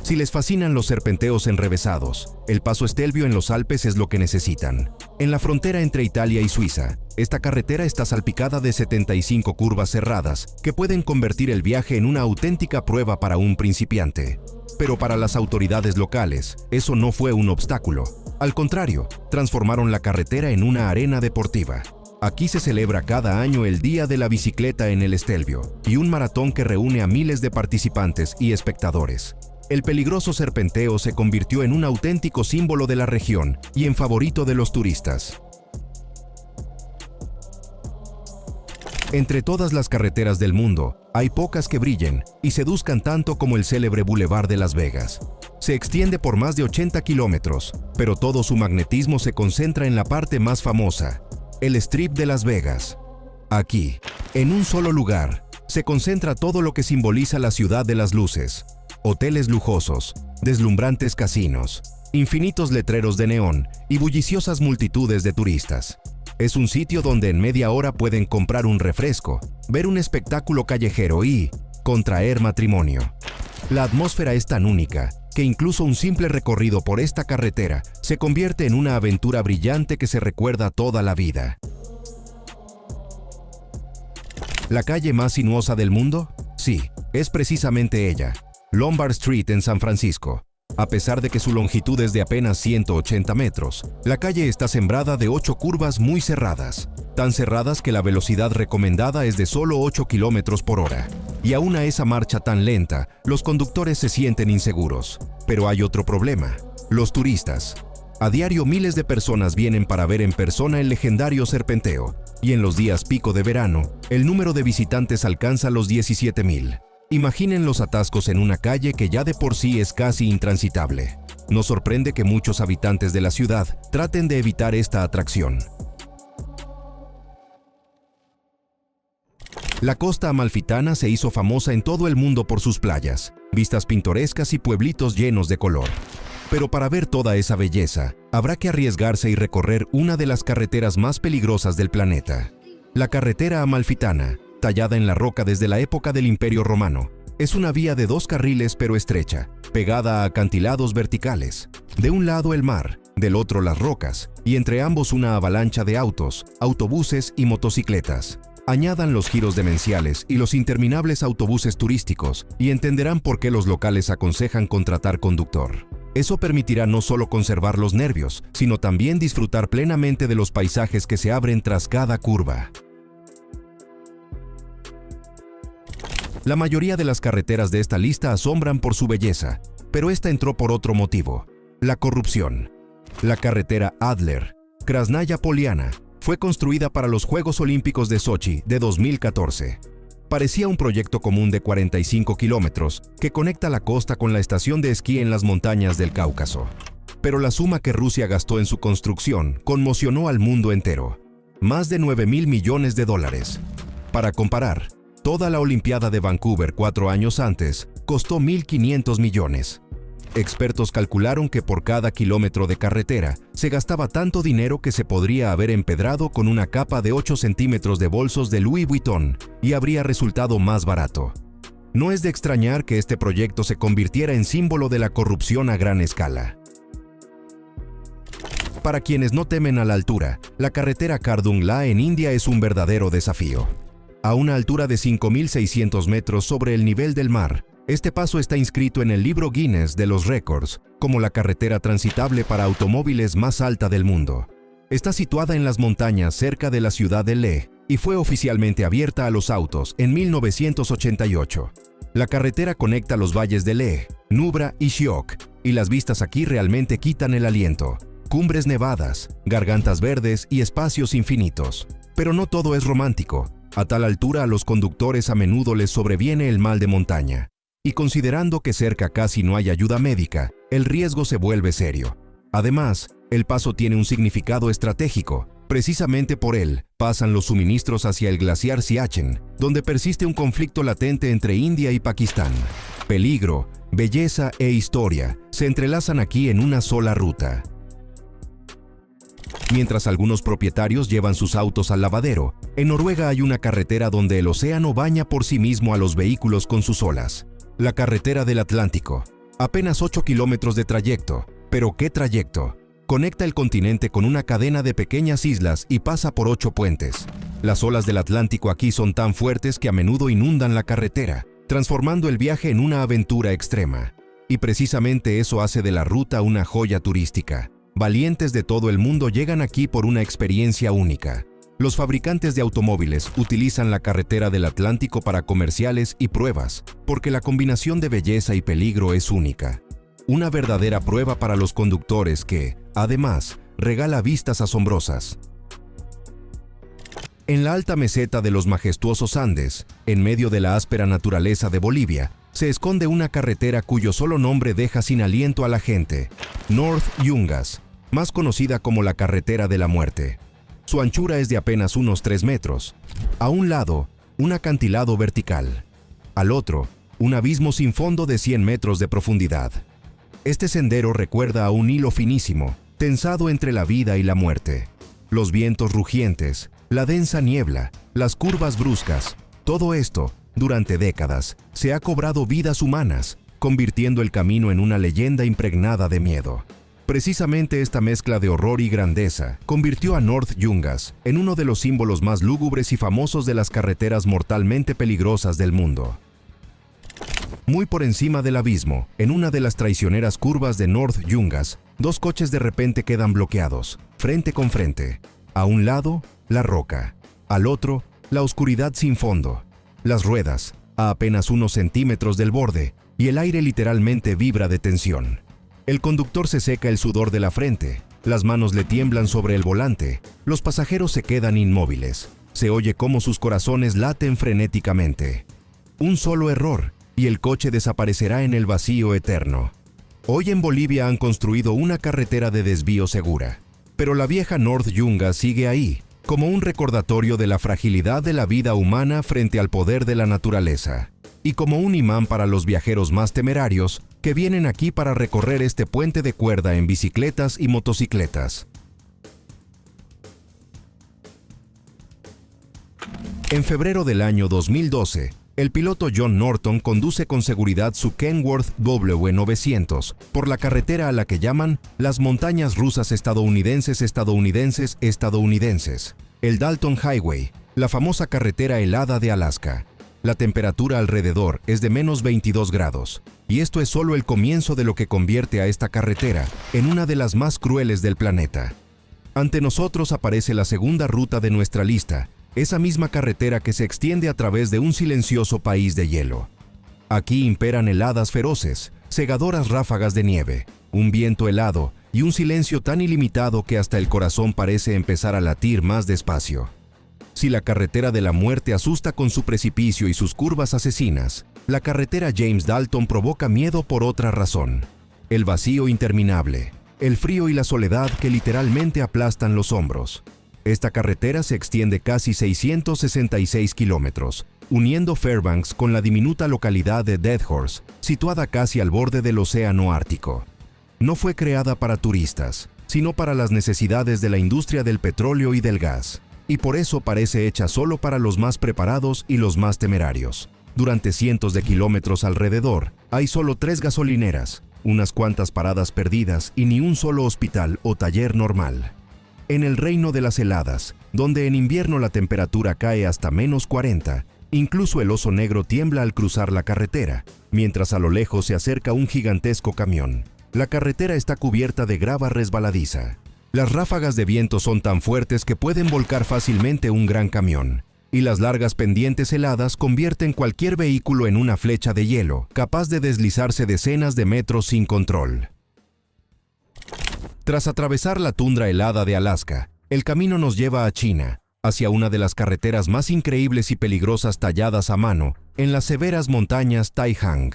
Si les fascinan los serpenteos enrevesados, el paso Stelvio en los Alpes es lo que necesitan. En la frontera entre Italia y Suiza, esta carretera está salpicada de 75 curvas cerradas que pueden convertir el viaje en una auténtica prueba para un principiante. Pero para las autoridades locales, eso no fue un obstáculo. Al contrario, transformaron la carretera en una arena deportiva. Aquí se celebra cada año el Día de la Bicicleta en el Stelvio y un maratón que reúne a miles de participantes y espectadores. El peligroso serpenteo se convirtió en un auténtico símbolo de la región y en favorito de los turistas. Entre todas las carreteras del mundo, hay pocas que brillen y seduzcan tanto como el célebre Boulevard de Las Vegas. Se extiende por más de 80 kilómetros, pero todo su magnetismo se concentra en la parte más famosa, el Strip de Las Vegas. Aquí, en un solo lugar, se concentra todo lo que simboliza la ciudad de las luces. Hoteles lujosos, deslumbrantes casinos, infinitos letreros de neón y bulliciosas multitudes de turistas. Es un sitio donde en media hora pueden comprar un refresco, ver un espectáculo callejero y contraer matrimonio. La atmósfera es tan única que incluso un simple recorrido por esta carretera se convierte en una aventura brillante que se recuerda toda la vida. ¿La calle más sinuosa del mundo? Sí, es precisamente ella. Lombard Street en San Francisco. A pesar de que su longitud es de apenas 180 metros, la calle está sembrada de 8 curvas muy cerradas, tan cerradas que la velocidad recomendada es de solo 8 kilómetros por hora. Y aún a esa marcha tan lenta, los conductores se sienten inseguros. Pero hay otro problema: los turistas. A diario miles de personas vienen para ver en persona el legendario serpenteo, y en los días pico de verano, el número de visitantes alcanza los 17,000. Imaginen los atascos en una calle que ya de por sí es casi intransitable. No sorprende que muchos habitantes de la ciudad traten de evitar esta atracción. La costa amalfitana se hizo famosa en todo el mundo por sus playas, vistas pintorescas y pueblitos llenos de color. Pero para ver toda esa belleza, habrá que arriesgarse y recorrer una de las carreteras más peligrosas del planeta. La carretera amalfitana, tallada en la roca desde la época del Imperio Romano, es una vía de 2 carriles pero estrecha, pegada a acantilados verticales. De un lado el mar, del otro las rocas, y entre ambos una avalancha de autos, autobuses y motocicletas. Añadan los giros demenciales y los interminables autobuses turísticos y entenderán por qué los locales aconsejan contratar conductor. Eso permitirá no solo conservar los nervios, sino también disfrutar plenamente de los paisajes que se abren tras cada curva. La mayoría de las carreteras de esta lista asombran por su belleza, pero esta entró por otro motivo: la corrupción. La carretera Adler, Krasnaya Poliana, fue construida para los Juegos Olímpicos de Sochi de 2014. Parecía un proyecto común de 45 kilómetros que conecta la costa con la estación de esquí en las montañas del Cáucaso. Pero la suma que Rusia gastó en su construcción conmocionó al mundo entero: más de $9.000 millones. Para comparar, toda la Olimpiada de Vancouver 4 años antes costó 1.500 millones. Expertos calcularon que por cada kilómetro de carretera se gastaba tanto dinero que se podría haber empedrado con una capa de 8 centímetros de bolsos de Louis Vuitton y habría resultado más barato. No es de extrañar que este proyecto se convirtiera en símbolo de la corrupción a gran escala. Para quienes no temen a la altura, la carretera Khardungla en India es un verdadero desafío. A una altura de 5.600 metros sobre el nivel del mar, este paso está inscrito en el libro Guinness de los récords como la carretera transitable para automóviles más alta del mundo. Está situada en las montañas cerca de la ciudad de Leh y fue oficialmente abierta a los autos en 1988. La carretera conecta los valles de Leh, Nubra y Shiok, y las vistas aquí realmente quitan el aliento. Cumbres nevadas, gargantas verdes y espacios infinitos. Pero no todo es romántico. A tal altura a los conductores a menudo les sobreviene el mal de montaña. Y considerando que cerca casi no hay ayuda médica, el riesgo se vuelve serio. Además, el paso tiene un significado estratégico. Precisamente por él pasan los suministros hacia el glaciar Siachen, donde persiste un conflicto latente entre India y Pakistán. Peligro, belleza e historia se entrelazan aquí en una sola ruta. Mientras algunos propietarios llevan sus autos al lavadero, en Noruega hay una carretera donde el océano baña por sí mismo a los vehículos con sus olas. La carretera del Atlántico. Apenas 8 kilómetros de trayecto, pero ¿qué trayecto? Conecta el continente con una cadena de pequeñas islas y pasa por 8 puentes. Las olas del Atlántico aquí son tan fuertes que a menudo inundan la carretera, transformando el viaje en una aventura extrema. Y precisamente eso hace de la ruta una joya turística. Valientes de todo el mundo llegan aquí por una experiencia única. Los fabricantes de automóviles utilizan la carretera del Atlántico para comerciales y pruebas, porque la combinación de belleza y peligro es única. Una verdadera prueba para los conductores que, además, regala vistas asombrosas. En la alta meseta de los majestuosos Andes, en medio de la áspera naturaleza de Bolivia, se esconde una carretera cuyo solo nombre deja sin aliento a la gente: North Yungas, más conocida como la carretera de la muerte. Su anchura es de apenas unos 3 metros. A un lado, un acantilado vertical. Al otro, un abismo sin fondo de 100 metros de profundidad. Este sendero recuerda a un hilo finísimo, tensado entre la vida y la muerte. Los vientos rugientes, la densa niebla, las curvas bruscas, todo esto, durante décadas, se ha cobrado vidas humanas, convirtiendo el camino en una leyenda impregnada de miedo. Precisamente esta mezcla de horror y grandeza convirtió a North Yungas en uno de los símbolos más lúgubres y famosos de las carreteras mortalmente peligrosas del mundo. Muy por encima del abismo, en una de las traicioneras curvas de North Yungas, 2 coches de repente quedan bloqueados, frente con frente. A un lado, la roca. Al otro, la oscuridad sin fondo. Las ruedas, a apenas unos centímetros del borde, y el aire literalmente vibra de tensión. El conductor se seca el sudor de la frente, las manos le tiemblan sobre el volante, los pasajeros se quedan inmóviles, se oye cómo sus corazones laten frenéticamente. Un solo error, y el coche desaparecerá en el vacío eterno. Hoy en Bolivia han construido una carretera de desvío segura, pero la vieja North Yungas sigue ahí, como un recordatorio de la fragilidad de la vida humana frente al poder de la naturaleza, y como un imán para los viajeros más temerarios que vienen aquí para recorrer este puente de cuerda en bicicletas y motocicletas. En febrero del año 2012, el piloto John Norton conduce con seguridad su Kenworth W900 por la carretera a la que llaman las montañas rusas estadounidenses, el Dalton Highway, la famosa carretera helada de Alaska. La temperatura alrededor es de menos 22 grados, y esto es solo el comienzo de lo que convierte a esta carretera en una de las más crueles del planeta. Ante nosotros aparece la segunda ruta de nuestra lista, esa misma carretera que se extiende a través de un silencioso país de hielo. Aquí imperan heladas feroces, cegadoras ráfagas de nieve, un viento helado y un silencio tan ilimitado que hasta el corazón parece empezar a latir más despacio. Si la carretera de la muerte asusta con su precipicio y sus curvas asesinas, la carretera James Dalton provoca miedo por otra razón: el vacío interminable, el frío y la soledad que literalmente aplastan los hombros. Esta carretera se extiende casi 666 kilómetros, uniendo Fairbanks con la diminuta localidad de Dead Horse, situada casi al borde del Océano Ártico. No fue creada para turistas, sino para las necesidades de la industria del petróleo y del gas, y por eso parece hecha solo para los más preparados y los más temerarios. Durante cientos de kilómetros alrededor, hay solo 3 gasolineras, unas cuantas paradas perdidas y ni un solo hospital o taller normal. En el reino de las heladas, donde en invierno la temperatura cae hasta -40, incluso el oso negro tiembla al cruzar la carretera, mientras a lo lejos se acerca un gigantesco camión. La carretera está cubierta de grava resbaladiza. Las ráfagas de viento son tan fuertes que pueden volcar fácilmente un gran camión, y las largas pendientes heladas convierten cualquier vehículo en una flecha de hielo, capaz de deslizarse decenas de metros sin control. Tras atravesar la tundra helada de Alaska, el camino nos lleva a China, hacia una de las carreteras más increíbles y peligrosas talladas a mano en las severas montañas Taihang.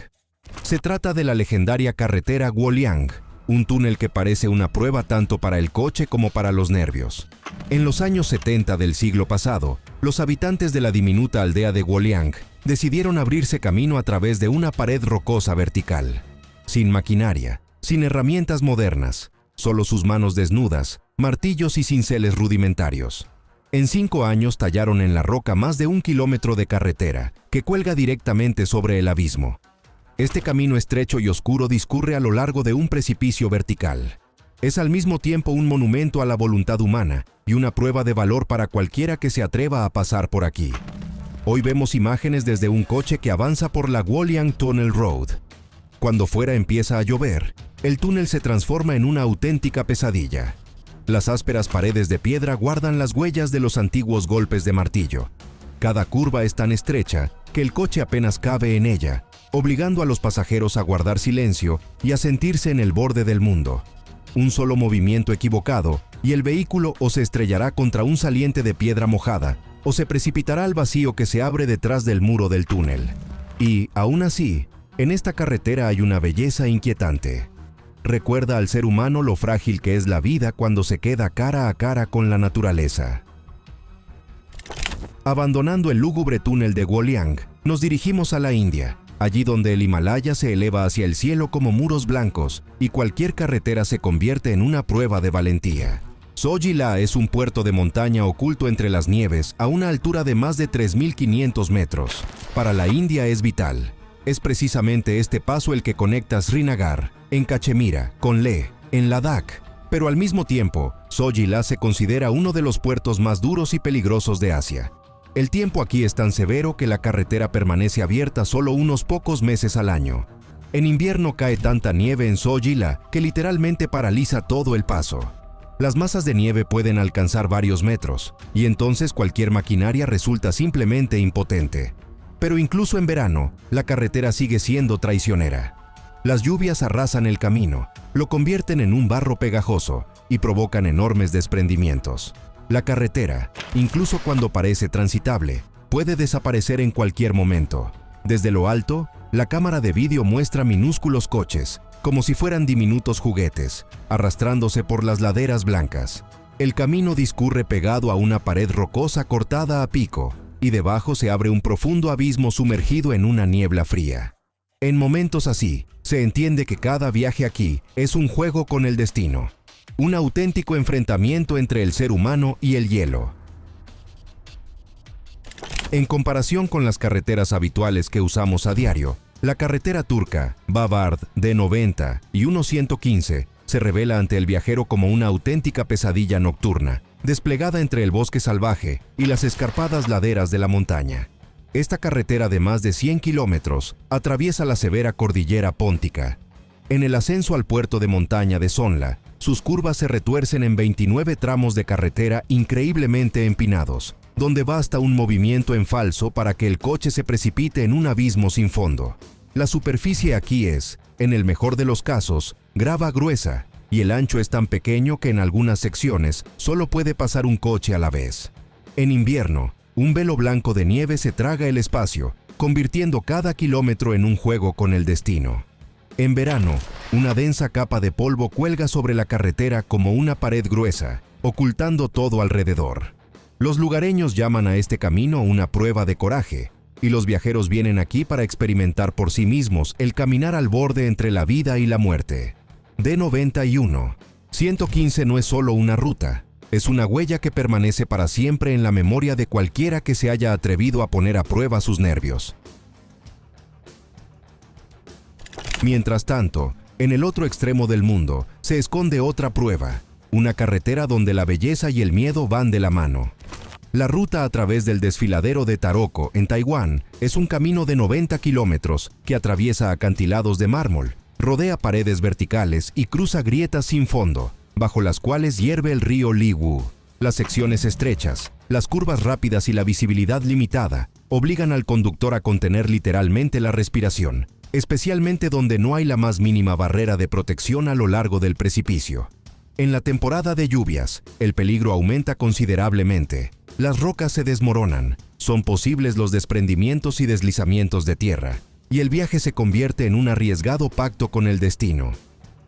Se trata de la legendaria carretera Guoliang, un túnel que parece una prueba tanto para el coche como para los nervios. En los años 70 del siglo pasado, los habitantes de la diminuta aldea de Guoliang decidieron abrirse camino a través de una pared rocosa vertical. Sin maquinaria, sin herramientas modernas, solo sus manos desnudas, martillos y cinceles rudimentarios. En 5 años tallaron en la roca más de 1 kilómetro de carretera, que cuelga directamente sobre el abismo. Este camino estrecho y oscuro discurre a lo largo de un precipicio vertical. Es al mismo tiempo un monumento a la voluntad humana y una prueba de valor para cualquiera que se atreva a pasar por aquí. Hoy vemos imágenes desde un coche que avanza por la Guoliang Tunnel Road. Cuando fuera empieza a llover, el túnel se transforma en una auténtica pesadilla. Las ásperas paredes de piedra guardan las huellas de los antiguos golpes de martillo. Cada curva es tan estrecha que el coche apenas cabe en ella, obligando a los pasajeros a guardar silencio y a sentirse en el borde del mundo. Un solo movimiento equivocado y el vehículo o se estrellará contra un saliente de piedra mojada o se precipitará al vacío que se abre detrás del muro del túnel. Y, aún así, en esta carretera hay una belleza inquietante. Recuerda al ser humano lo frágil que es la vida cuando se queda cara a cara con la naturaleza. Abandonando el lúgubre túnel de Guoliang, nos dirigimos a la India, allí donde el Himalaya se eleva hacia el cielo como muros blancos y cualquier carretera se convierte en una prueba de valentía. Sojila es un puerto de montaña oculto entre las nieves a una altura de más de 3.500 metros. Para la India es vital. Es precisamente este paso el que conecta Srinagar, en Cachemira, con Leh, en Ladakh. Pero al mismo tiempo, Sojila se considera uno de los puertos más duros y peligrosos de Asia. El tiempo aquí es tan severo que la carretera permanece abierta solo unos pocos meses al año. En invierno cae tanta nieve en Sojila que literalmente paraliza todo el paso. Las masas de nieve pueden alcanzar varios metros, y entonces cualquier maquinaria resulta simplemente impotente. Pero incluso en verano, la carretera sigue siendo traicionera. Las lluvias arrasan el camino, lo convierten en un barro pegajoso y provocan enormes desprendimientos. La carretera, incluso cuando parece transitable, puede desaparecer en cualquier momento. Desde lo alto, la cámara de vídeo muestra minúsculos coches, como si fueran diminutos juguetes, arrastrándose por las laderas blancas. El camino discurre pegado a una pared rocosa cortada a pico, y debajo se abre un profundo abismo sumergido en una niebla fría. En momentos así, se entiende que cada viaje aquí es un juego con el destino. Un auténtico enfrentamiento entre el ser humano y el hielo. En comparación con las carreteras habituales que usamos a diario, la carretera turca, Bavard D90 y 115 se revela ante el viajero como una auténtica pesadilla nocturna, desplegada entre el bosque salvaje y las escarpadas laderas de la montaña. Esta carretera de más de 100 kilómetros atraviesa la severa cordillera póntica. En el ascenso al puerto de montaña de Sonla, sus curvas se retuercen en 29 tramos de carretera increíblemente empinados, donde basta un movimiento en falso para que el coche se precipite en un abismo sin fondo. La superficie aquí es, en el mejor de los casos, grava gruesa, y el ancho es tan pequeño que en algunas secciones solo puede pasar un coche a la vez. En invierno, un velo blanco de nieve se traga el espacio, convirtiendo cada kilómetro en un juego con el destino. En verano, una densa capa de polvo cuelga sobre la carretera como una pared gruesa, ocultando todo alrededor. Los lugareños llaman a este camino una prueba de coraje, y los viajeros vienen aquí para experimentar por sí mismos el caminar al borde entre la vida y la muerte. D91. 115 no es solo una ruta, es una huella que permanece para siempre en la memoria de cualquiera que se haya atrevido a poner a prueba sus nervios. Mientras tanto, en el otro extremo del mundo se esconde otra prueba, una carretera donde la belleza y el miedo van de la mano. La ruta a través del desfiladero de Taroko, en Taiwán, es un camino de 90 kilómetros que atraviesa acantilados de mármol, rodea paredes verticales y cruza grietas sin fondo, bajo las cuales hierve el río Liwu. Las secciones estrechas, las curvas rápidas y la visibilidad limitada obligan al conductor a contener literalmente la respiración, especialmente donde no hay la más mínima barrera de protección a lo largo del precipicio. En la temporada de lluvias, el peligro aumenta considerablemente. Las rocas se desmoronan, son posibles los desprendimientos y deslizamientos de tierra, y el viaje se convierte en un arriesgado pacto con el destino.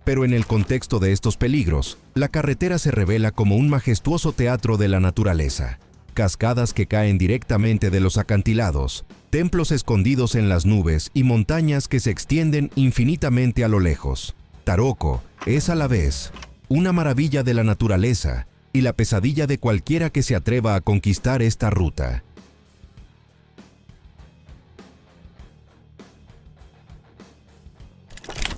Pero en el contexto de estos peligros, la carretera se revela como un majestuoso teatro de la naturaleza. Cascadas que caen directamente de los acantilados, templos escondidos en las nubes y montañas que se extienden infinitamente a lo lejos. Taroko es a la vez una maravilla de la naturaleza y la pesadilla de cualquiera que se atreva a conquistar esta ruta.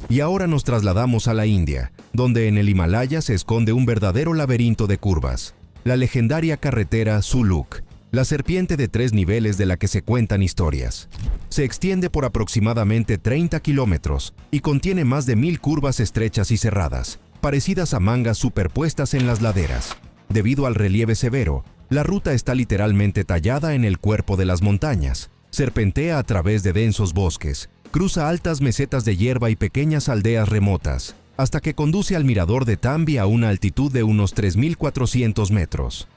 Y ahora nos trasladamos a la India, donde en el Himalaya se esconde un verdadero laberinto de curvas. La legendaria carretera Suluk, la serpiente de 3 niveles de la que se cuentan historias. Se extiende por aproximadamente 30 kilómetros y contiene más de 1000 curvas estrechas y cerradas, parecidas a mangas superpuestas en las laderas. Debido al relieve severo, la ruta está literalmente tallada en el cuerpo de las montañas. Serpentea a través de densos bosques, cruza altas mesetas de hierba y pequeñas aldeas remotas, hasta que conduce al mirador de Tambi a una altitud de unos 3.400 metros.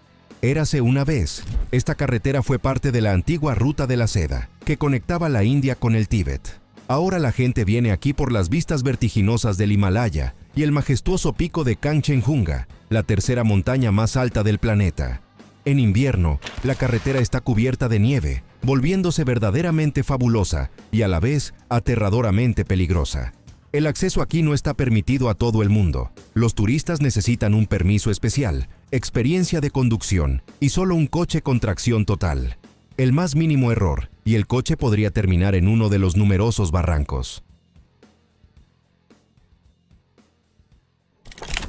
Érase una vez, esta carretera fue parte de la antigua Ruta de la Seda, que conectaba la India con el Tíbet. Ahora la gente viene aquí por las vistas vertiginosas del Himalaya y el majestuoso pico de Kanchenjunga, la tercera montaña más alta del planeta. En invierno, la carretera está cubierta de nieve, volviéndose verdaderamente fabulosa y a la vez aterradoramente peligrosa. El acceso aquí no está permitido a todo el mundo. Los turistas necesitan un permiso especial, experiencia de conducción y solo un coche con tracción total. El más mínimo error y el coche podría terminar en uno de los numerosos barrancos.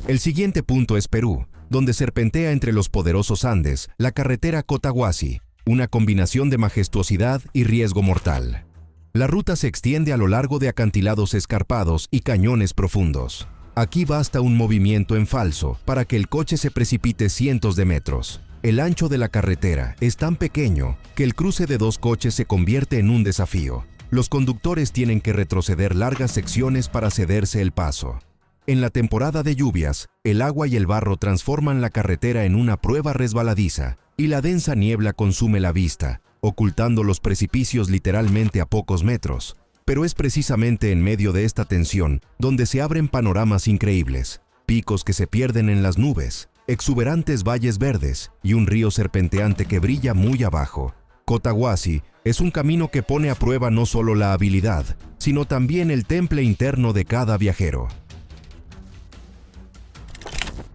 El siguiente punto es Perú, donde serpentea entre los poderosos Andes la carretera Cotahuasi, una combinación de majestuosidad y riesgo mortal. La ruta se extiende a lo largo de acantilados escarpados y cañones profundos. Aquí basta un movimiento en falso para que el coche se precipite cientos de metros. El ancho de la carretera es tan pequeño que el cruce de 2 coches se convierte en un desafío. Los conductores tienen que retroceder largas secciones para cederse el paso. En la temporada de lluvias, el agua y el barro transforman la carretera en una prueba resbaladiza y la densa niebla consume la vista, ocultando los precipicios literalmente a pocos metros. Pero es precisamente en medio de esta tensión donde se abren panoramas increíbles, picos que se pierden en las nubes, exuberantes valles verdes y un río serpenteante que brilla muy abajo. Cotahuasi es un camino que pone a prueba no solo la habilidad, sino también el temple interno de cada viajero.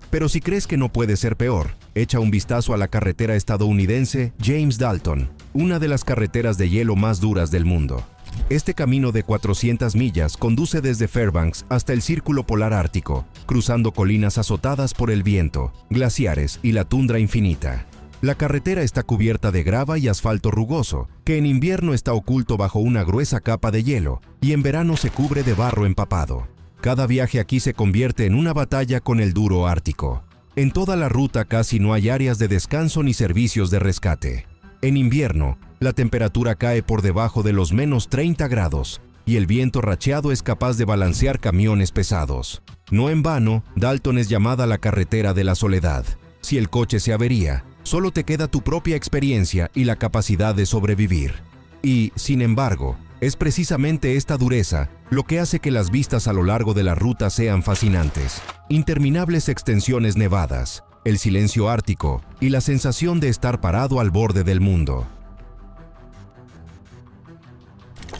Pero si crees que no puede ser peor, echa un vistazo a la carretera estadounidense James Dalton, una de las carreteras de hielo más duras del mundo. Este camino de 400 millas conduce desde Fairbanks hasta el Círculo Polar Ártico, cruzando colinas azotadas por el viento, glaciares y la tundra infinita. La carretera está cubierta de grava y asfalto rugoso, que en invierno está oculto bajo una gruesa capa de hielo y en verano se cubre de barro empapado. Cada viaje aquí se convierte en una batalla con el duro Ártico. En toda la ruta casi no hay áreas de descanso ni servicios de rescate. En invierno, la temperatura cae por debajo de los menos 30 grados y el viento racheado es capaz de balancear camiones pesados. No en vano, Dalton es llamada la carretera de la soledad. Si el coche se avería, solo te queda tu propia experiencia y la capacidad de sobrevivir. Y, sin embargo, es precisamente esta dureza lo que hace que las vistas a lo largo de la ruta sean fascinantes. Interminables extensiones nevadas, el silencio ártico y la sensación de estar parado al borde del mundo.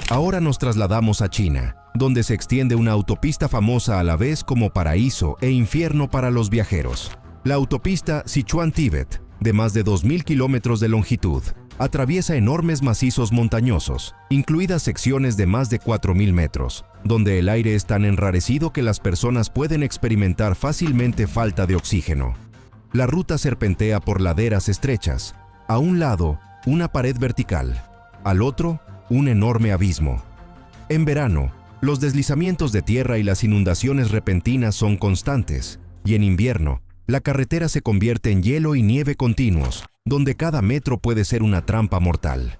Ahora nos trasladamos a China, donde se extiende una autopista famosa a la vez como paraíso e infierno para los viajeros. La autopista Sichuan-Tíbet, de más de 2.000 kilómetros de longitud, atraviesa enormes macizos montañosos, incluidas secciones de más de 4.000 metros, donde el aire es tan enrarecido que las personas pueden experimentar fácilmente falta de oxígeno. La ruta serpentea por laderas estrechas, a un lado, una pared vertical, al otro, un enorme abismo. En verano, los deslizamientos de tierra y las inundaciones repentinas son constantes, y en invierno, la carretera se convierte en hielo y nieve continuos, donde cada metro puede ser una trampa mortal.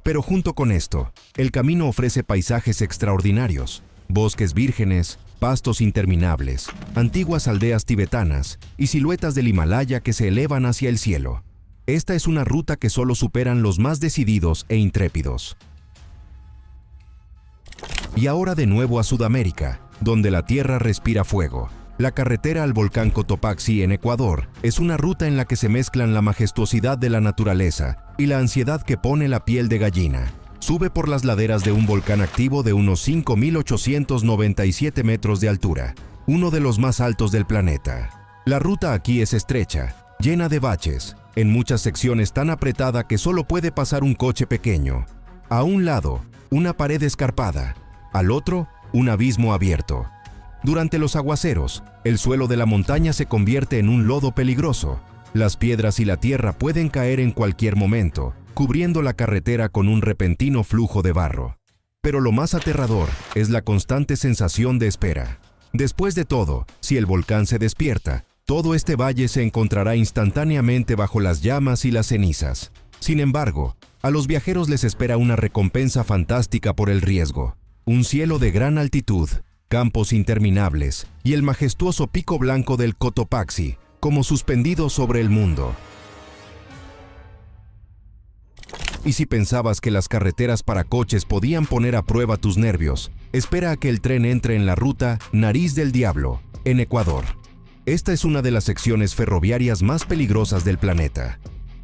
Pero junto con esto, el camino ofrece paisajes extraordinarios, bosques vírgenes, pastos interminables, antiguas aldeas tibetanas y siluetas del Himalaya que se elevan hacia el cielo. Esta es una ruta que solo superan los más decididos e intrépidos. Y ahora de nuevo a Sudamérica, donde la tierra respira fuego. La carretera al volcán Cotopaxi en Ecuador es una ruta en la que se mezclan la majestuosidad de la naturaleza y la ansiedad que pone la piel de gallina. Sube por las laderas de un volcán activo de unos 5.897 metros de altura, uno de los más altos del planeta. La ruta aquí es estrecha, llena de baches, en muchas secciones tan apretada que solo puede pasar un coche pequeño. A un lado, una pared escarpada, al otro, un abismo abierto. Durante los aguaceros, el suelo de la montaña se convierte en un lodo peligroso. Las piedras y la tierra pueden caer en cualquier momento, cubriendo la carretera con un repentino flujo de barro. Pero lo más aterrador es la constante sensación de espera. Después de todo, si el volcán se despierta, todo este valle se encontrará instantáneamente bajo las llamas y las cenizas. Sin embargo, a los viajeros les espera una recompensa fantástica por el riesgo. Un cielo de gran altitud, campos interminables y el majestuoso pico blanco del Cotopaxi, como suspendido sobre el mundo. Y si pensabas que las carreteras para coches podían poner a prueba tus nervios, espera a que el tren entre en la ruta Nariz del Diablo, en Ecuador. Esta es una de las secciones ferroviarias más peligrosas del planeta.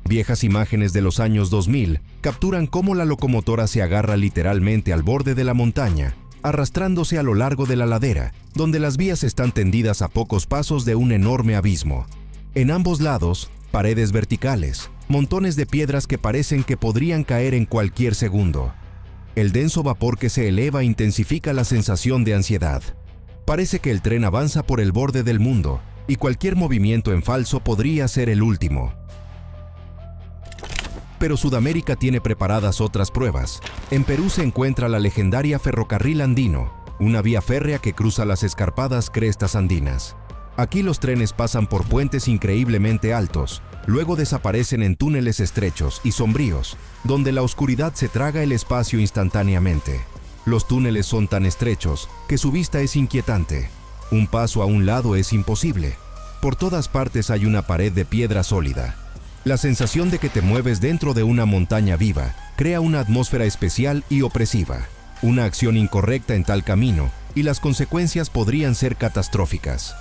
Viejas imágenes de los años 2000 capturan cómo la locomotora se agarra literalmente al borde de la montaña, arrastrándose a lo largo de la ladera, donde las vías están tendidas a pocos pasos de un enorme abismo. En ambos lados, paredes verticales, montones de piedras que parecen que podrían caer en cualquier segundo. El denso vapor que se eleva intensifica la sensación de ansiedad. Parece que el tren avanza por el borde del mundo, y cualquier movimiento en falso podría ser el último. Pero Sudamérica tiene preparadas otras pruebas. En Perú se encuentra la legendaria Ferrocarril Andino, una vía férrea que cruza las escarpadas crestas andinas. Aquí los trenes pasan por puentes increíblemente altos, luego desaparecen en túneles estrechos y sombríos, donde la oscuridad se traga el espacio instantáneamente. Los túneles son tan estrechos que su vista es inquietante. Un paso a un lado es imposible. Por todas partes hay una pared de piedra sólida. La sensación de que te mueves dentro de una montaña viva crea una atmósfera especial y opresiva. Una acción incorrecta en tal camino y las consecuencias podrían ser catastróficas.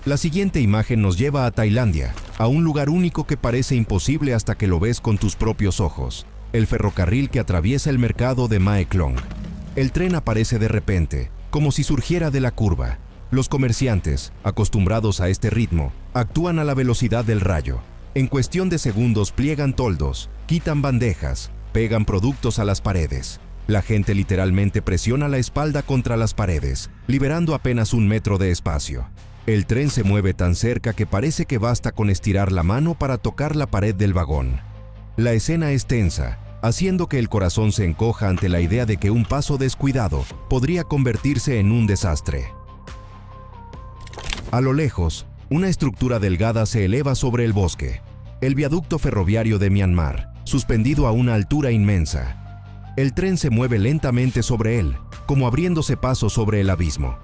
La siguiente imagen nos lleva a Tailandia, a un lugar único que parece imposible hasta que lo ves con tus propios ojos, el ferrocarril que atraviesa el mercado de Mae Klong. El tren aparece de repente, como si surgiera de la curva. Los comerciantes, acostumbrados a este ritmo, actúan a la velocidad del rayo. En cuestión de segundos pliegan toldos, quitan bandejas, pegan productos a las paredes. La gente literalmente presiona la espalda contra las paredes, liberando apenas 1 metro de espacio. El tren se mueve tan cerca que parece que basta con estirar la mano para tocar la pared del vagón. La escena es tensa, haciendo que el corazón se encoja ante la idea de que un paso descuidado podría convertirse en un desastre. A lo lejos, una estructura delgada se eleva sobre el bosque. El viaducto ferroviario de Myanmar, suspendido a una altura inmensa. El tren se mueve lentamente sobre él, como abriéndose paso sobre el abismo.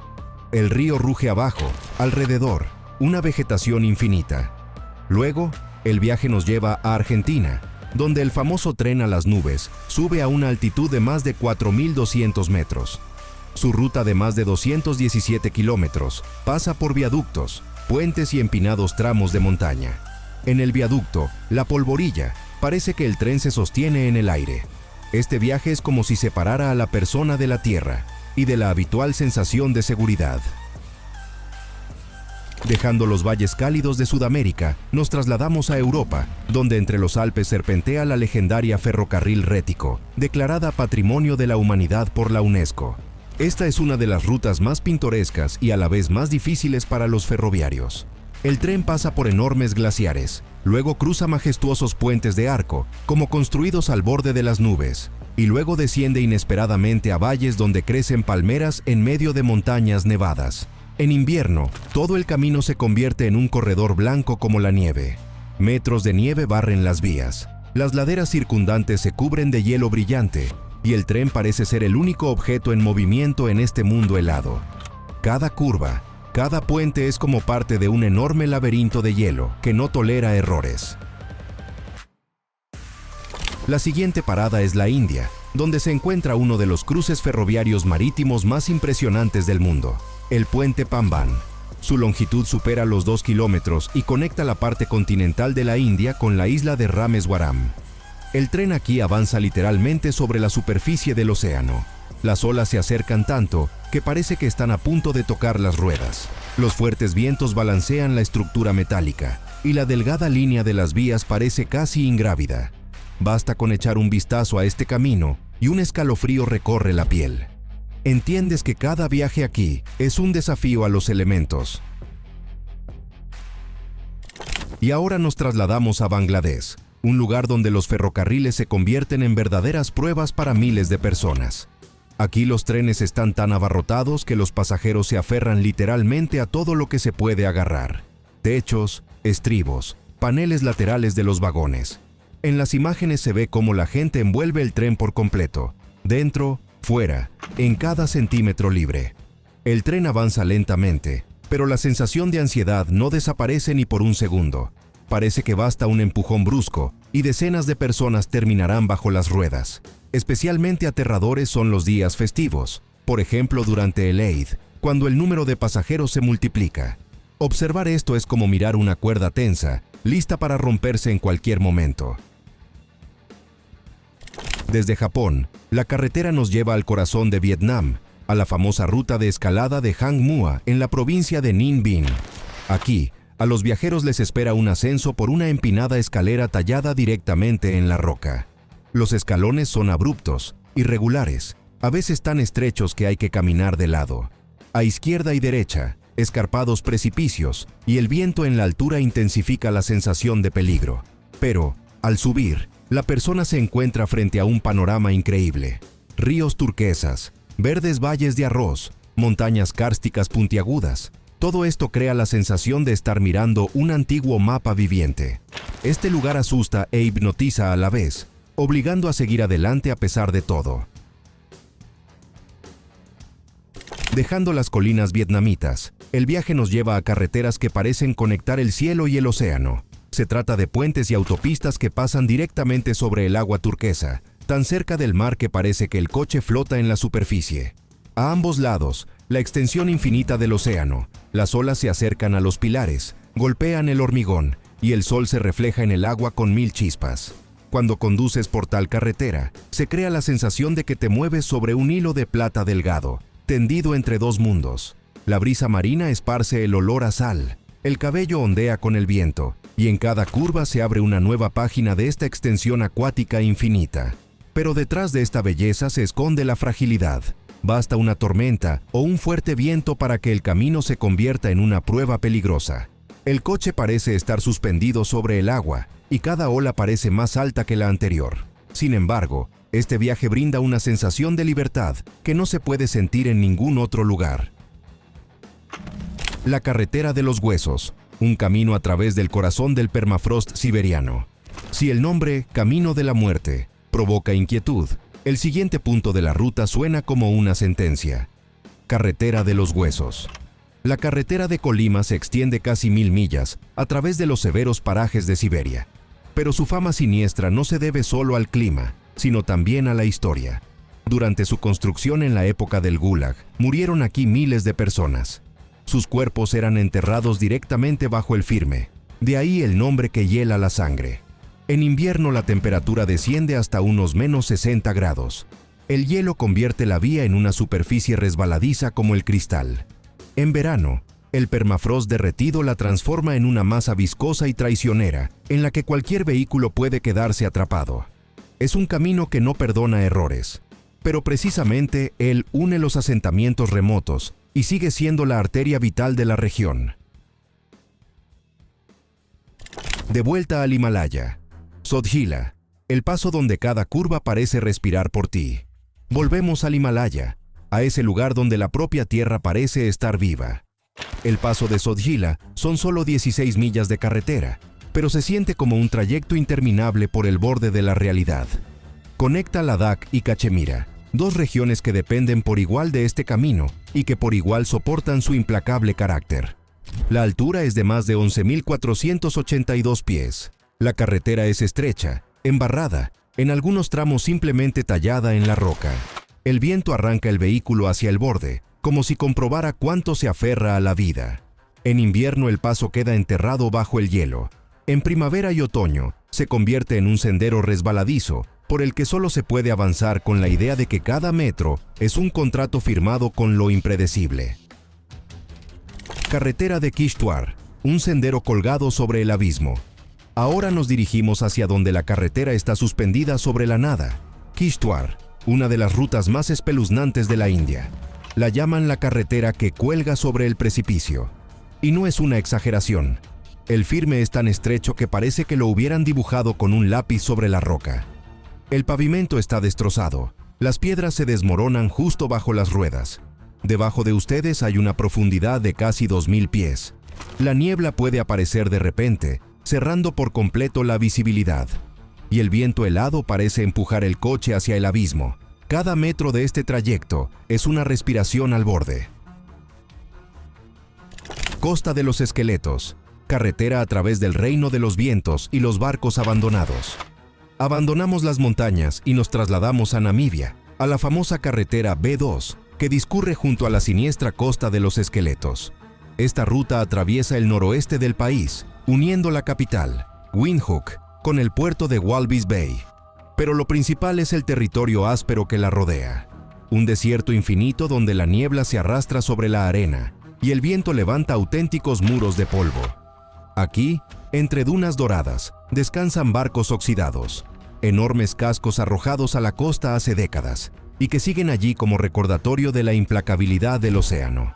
El río ruge abajo, alrededor, una vegetación infinita. Luego, el viaje nos lleva a Argentina, donde el famoso tren a las nubes sube a una altitud de más de 4.200 metros. Su ruta de más de 217 kilómetros pasa por viaductos, puentes y empinados tramos de montaña. En el viaducto, la polvorilla, parece que el tren se sostiene en el aire. Este viaje es como si separara a la persona de la tierra y de la habitual sensación de seguridad. Dejando los valles cálidos de Sudamérica, nos trasladamos a Europa, donde entre los Alpes serpentea la legendaria ferrocarril Rético, declarada Patrimonio de la Humanidad por la UNESCO. Esta es una de las rutas más pintorescas y a la vez más difíciles para los ferroviarios. El tren pasa por enormes glaciares, luego cruza majestuosos puentes de arco, como construidos al borde de las nubes, y luego desciende inesperadamente a valles donde crecen palmeras en medio de montañas nevadas. En invierno, todo el camino se convierte en un corredor blanco como la nieve. Metros de nieve barren las vías. Las laderas circundantes se cubren de hielo brillante, y el tren parece ser el único objeto en movimiento en este mundo helado. Cada curva, cada puente es como parte de un enorme laberinto de hielo que no tolera errores. La siguiente parada es la India, donde se encuentra uno de los cruces ferroviarios marítimos más impresionantes del mundo, el puente Pamban. Su longitud supera los 2 kilómetros y conecta la parte continental de la India con la isla de Rameswaram. El tren aquí avanza literalmente sobre la superficie del océano. Las olas se acercan tanto que parece que están a punto de tocar las ruedas. Los fuertes vientos balancean la estructura metálica y la delgada línea de las vías parece casi ingrávida. Basta con echar un vistazo a este camino y un escalofrío recorre la piel. Entiendes que cada viaje aquí es un desafío a los elementos. Y ahora nos trasladamos a Bangladesh, un lugar donde los ferrocarriles se convierten en verdaderas pruebas para miles de personas. Aquí los trenes están tan abarrotados que los pasajeros se aferran literalmente a todo lo que se puede agarrar. Techos, estribos, paneles laterales de los vagones. En las imágenes se ve cómo la gente envuelve el tren por completo, dentro, fuera, en cada centímetro libre. El tren avanza lentamente, pero la sensación de ansiedad no desaparece ni por un segundo. Parece que basta un empujón brusco y decenas de personas terminarán bajo las ruedas. Especialmente aterradores son los días festivos, por ejemplo durante el Eid, cuando el número de pasajeros se multiplica. Observar esto es como mirar una cuerda tensa, lista para romperse en cualquier momento. Desde Japón, la carretera nos lleva al corazón de Vietnam, a la famosa ruta de escalada de Hang Mua en la provincia de Ninh Binh. Aquí, a los viajeros les espera un ascenso por una empinada escalera tallada directamente en la roca. Los escalones son abruptos, irregulares, a veces tan estrechos que hay que caminar de lado. A izquierda y derecha, escarpados precipicios, y el viento en la altura intensifica la sensación de peligro. Pero, al subir, la persona se encuentra frente a un panorama increíble. Ríos turquesas, verdes valles de arroz, montañas kársticas puntiagudas. Todo esto crea la sensación de estar mirando un antiguo mapa viviente. Este lugar asusta e hipnotiza a la vez, obligando a seguir adelante a pesar de todo. Dejando las colinas vietnamitas, el viaje nos lleva a carreteras que parecen conectar el cielo y el océano. Se trata de puentes y autopistas que pasan directamente sobre el agua turquesa, tan cerca del mar que parece que el coche flota en la superficie. A ambos lados, la extensión infinita del océano. Las olas se acercan a los pilares, golpean el hormigón, y el sol se refleja en el agua con 1000 chispas. Cuando conduces por tal carretera, se crea la sensación de que te mueves sobre un hilo de plata delgado, tendido entre dos mundos. La brisa marina esparce el olor a sal, el cabello ondea con el viento, y en cada curva se abre una nueva página de esta extensión acuática infinita. Pero detrás de esta belleza se esconde la fragilidad. Basta una tormenta o un fuerte viento para que el camino se convierta en una prueba peligrosa. El coche parece estar suspendido sobre el agua, y cada ola parece más alta que la anterior. Sin embargo, este viaje brinda una sensación de libertad que no se puede sentir en ningún otro lugar. La carretera de los huesos, un camino a través del corazón del permafrost siberiano. Si el nombre Camino de la Muerte provoca inquietud, el siguiente punto de la ruta suena como una sentencia. Carretera de los Huesos. La carretera de Colima se extiende casi 1000 millas a través de los severos parajes de Siberia. Pero su fama siniestra no se debe solo al clima, sino también a la historia. Durante su construcción en la época del Gulag, murieron aquí miles de personas. Sus cuerpos eran enterrados directamente bajo el firme, de ahí el nombre que hiela la sangre. En invierno la temperatura desciende hasta unos menos 60 grados. El hielo convierte la vía en una superficie resbaladiza como el cristal. En verano, el permafrost derretido la transforma en una masa viscosa y traicionera, en la que cualquier vehículo puede quedarse atrapado. Es un camino que no perdona errores, pero precisamente él une los asentamientos remotos y sigue siendo la arteria vital de la región. De vuelta al Himalaya. Sodhila, el paso donde cada curva parece respirar por ti. Volvemos al Himalaya, a ese lugar donde la propia tierra parece estar viva. El paso de Sodhila son solo 16 millas de carretera, pero se siente como un trayecto interminable por el borde de la realidad. Conecta Ladakh y Cachemira, dos regiones que dependen por igual de este camino y que por igual soportan su implacable carácter. La altura es de más de 11.482 pies. La carretera es estrecha, embarrada, en algunos tramos simplemente tallada en la roca. El viento arranca el vehículo hacia el borde, como si comprobara cuánto se aferra a la vida. En invierno el paso queda enterrado bajo el hielo. En primavera y otoño se convierte en un sendero resbaladizo, por el que solo se puede avanzar con la idea de que cada metro es un contrato firmado con lo impredecible. Carretera de Kishtwar, un sendero colgado sobre el abismo. Ahora nos dirigimos hacia donde la carretera está suspendida sobre la nada. Kishtwar, una de las rutas más espeluznantes de la India. La llaman la carretera que cuelga sobre el precipicio. Y no es una exageración. El firme es tan estrecho que parece que lo hubieran dibujado con un lápiz sobre la roca. El pavimento está destrozado. Las piedras se desmoronan justo bajo las ruedas. Debajo de ustedes hay una profundidad de casi 2000 pies. La niebla puede aparecer de repente, cerrando por completo la visibilidad. Y el viento helado parece empujar el coche hacia el abismo. Cada metro de este trayecto es una respiración al borde. Costa de los Esqueletos. Carretera a través del reino de los vientos y los barcos abandonados. Abandonamos las montañas y nos trasladamos a Namibia, a la famosa carretera B2, que discurre junto a la siniestra costa de los Esqueletos. Esta ruta atraviesa el noroeste del país, uniendo la capital, Windhoek, con el puerto de Walvis Bay. Pero lo principal es el territorio áspero que la rodea. Un desierto infinito donde la niebla se arrastra sobre la arena y el viento levanta auténticos muros de polvo. Aquí, entre dunas doradas, descansan barcos oxidados, enormes cascos arrojados a la costa hace décadas, y que siguen allí como recordatorio de la implacabilidad del océano.